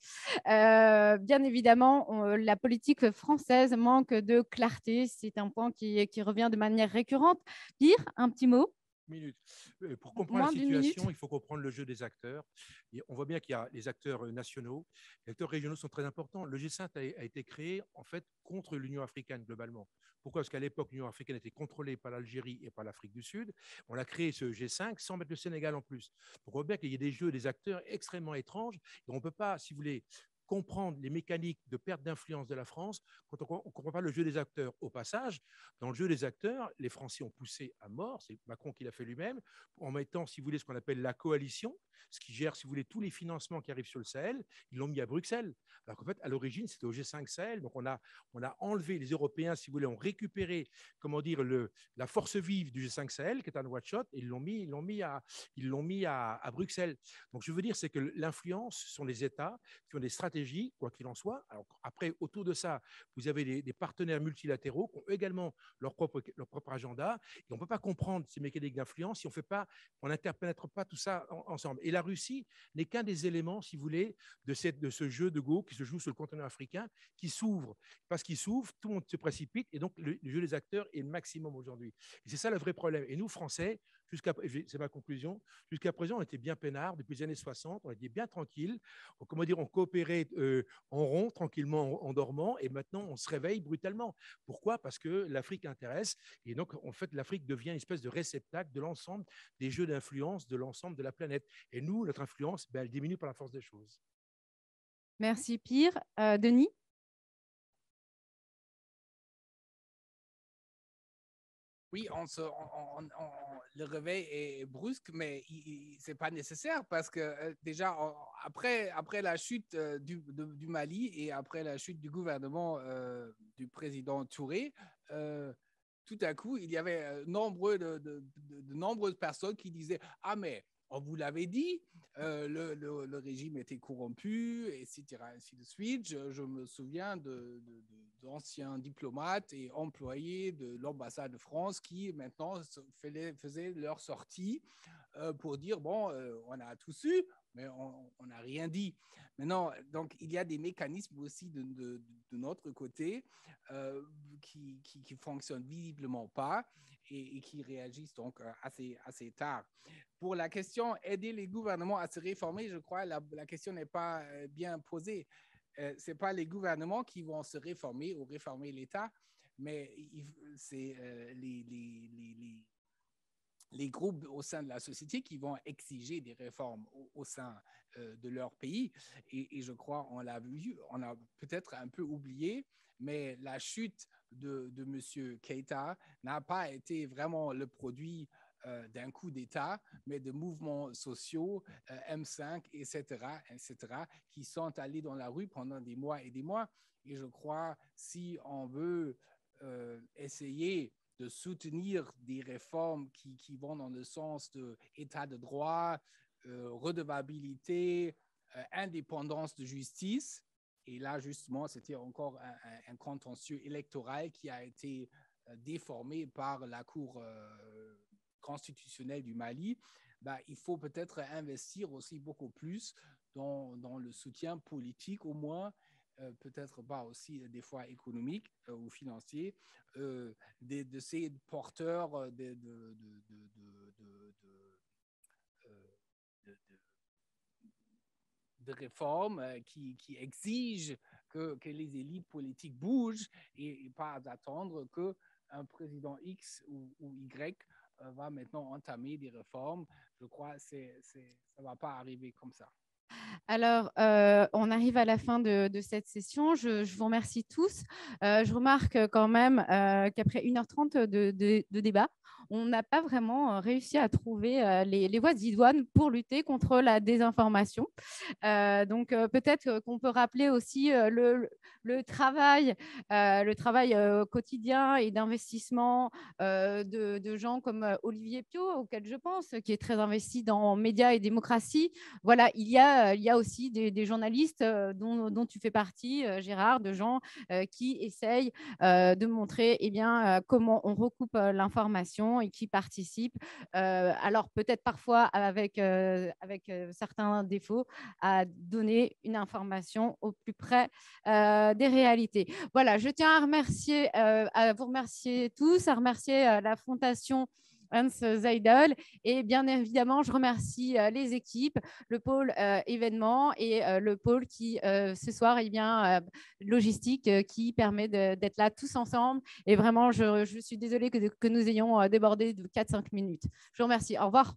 Bien évidemment, la politique française manque de clarté. C'est un point qui revient de manière récurrente. Pierre, un petit mot? Minute. Pour comprendre la situation, il faut comprendre le jeu des acteurs. Et on voit bien qu'il y a les acteurs nationaux, les acteurs régionaux sont très importants. Le G5 a été créé en fait contre l'Union africaine globalement. Pourquoi? Parce qu'à l'époque, l'Union africaine était contrôlée par l'Algérie et par l'Afrique du Sud. On a créé ce G5 sans mettre le Sénégal en plus. Donc on voit bien qu'il y a des jeux, des acteurs extrêmement étranges. Et on ne peut pas, si vous voulez, comprendre les mécaniques de perte d'influence de la France quand on ne comprend pas le jeu des acteurs. Au passage, dans le jeu des acteurs, les Français ont poussé à mort, c'est Macron qui l'a fait lui-même, en mettant, si vous voulez, ce qu'on appelle la coalition, ce qui gère, si vous voulez, tous les financements qui arrivent sur le Sahel, ils l'ont mis à Bruxelles. Alors qu'en fait, à l'origine, c'était au G5 Sahel. Donc on a enlevé, les Européens, si vous voulez, ont récupéré, comment dire, la force vive du G5 Sahel, qui est un one-shot, et ils l'ont mis à Bruxelles. Donc je veux dire, c'est que l'influence sont les États qui ont des stratégies, quoi qu'il en soit. Alors, après, autour de ça, vous avez des partenaires multilatéraux qui ont également leur propre agenda. Et on ne peut pas comprendre ces mécaniques d'influence si on n'interpénètre pas tout ça ensemble. Et la Russie n'est qu'un des éléments, si vous voulez, de ce jeu de Go qui se joue sur le continent africain, qui s'ouvre. Parce qu'il s'ouvre, tout le monde se précipite, et donc le jeu des acteurs est le maximum aujourd'hui. Et c'est ça le vrai problème. Et nous, Français, c'est ma conclusion, jusqu'à présent, on était bien peinards. Depuis les années 60, on était bien tranquilles. On coopérait en rond, tranquillement, en dormant, et maintenant, on se réveille brutalement. Pourquoi? Parce que l'Afrique intéresse, et donc, en fait, l'Afrique devient une espèce de réceptacle de l'ensemble des jeux d'influence de l'ensemble de la planète. Et nous, notre influence, elle diminue par la force des choses. Merci, Pierre. Denis? Oui, le réveil est brusque, mais ce n'est pas nécessaire parce que déjà, après la chute du Mali et après la chute du gouvernement du président Touré, tout à coup, il y avait de nombreuses personnes qui disaient « Ah, mais on vous l'avait dit, le régime était corrompu, etc. ainsi de suite. » Je me souviens d'anciens diplomates et employés de l'ambassade de France qui maintenant faisaient leur sortie pour dire bon, on a tout su, mais on n'a rien dit. Maintenant, donc il y a des mécanismes aussi de notre côté qui fonctionnent visiblement pas et qui réagissent donc assez tard. Pour la question aider les gouvernements à se réformer, je crois la question n'est pas bien posée. Ce n'est pas les gouvernements qui vont se réformer ou réformer l'État, mais c'est les groupes au sein de la société qui vont exiger des réformes au sein de leur pays. Et je crois, on l'a vu, on a peut-être un peu oublié, mais la chute de M. Keïta n'a pas été vraiment le produit d'un coup d'État, mais de mouvements sociaux, M5, etc., qui sont allés dans la rue pendant des mois et des mois. Et je crois, si on veut essayer de soutenir des réformes qui vont dans le sens de état de droit, redevabilité, indépendance de justice. Et là, justement, c'était encore un contentieux électoral qui a été déformé par la Cour constitutionnelle du Mali. Il faut peut-être investir aussi beaucoup plus dans le soutien politique, au moins, peut-être pas aussi des fois économique ou financier, de ces porteurs de réformes qui exigent que les élites politiques bougent et pas d'attendre qu'un président X ou Y va maintenant entamer des réformes. Je crois que ça ne va pas arriver comme ça. Alors, on arrive à la fin de cette session. Je vous remercie tous. Je remarque quand même qu'après 1h30 de débat, on n'a pas vraiment réussi à trouver les voies idoines pour lutter contre la désinformation. Donc, peut-être qu'on peut rappeler aussi le travail quotidien et d'investissement de gens comme Olivier Pio, auquel je pense, qui est très investi dans médias et démocratie. Voilà, il y a aussi des journalistes dont tu fais partie, Gérard, de gens qui essayent de montrer comment on recoupe l'information et qui participent, alors peut-être parfois avec certains défauts, à donner une information au plus près des réalités. Voilà, je tiens à vous remercier tous, à remercier la Fondation Hans Seidel. Et bien évidemment, je remercie les équipes, le pôle événements et le pôle qui, ce soir, logistique, qui permet d'être là tous ensemble. Et vraiment, je suis désolée que nous ayons débordé de 4-5 minutes. Je vous remercie. Au revoir.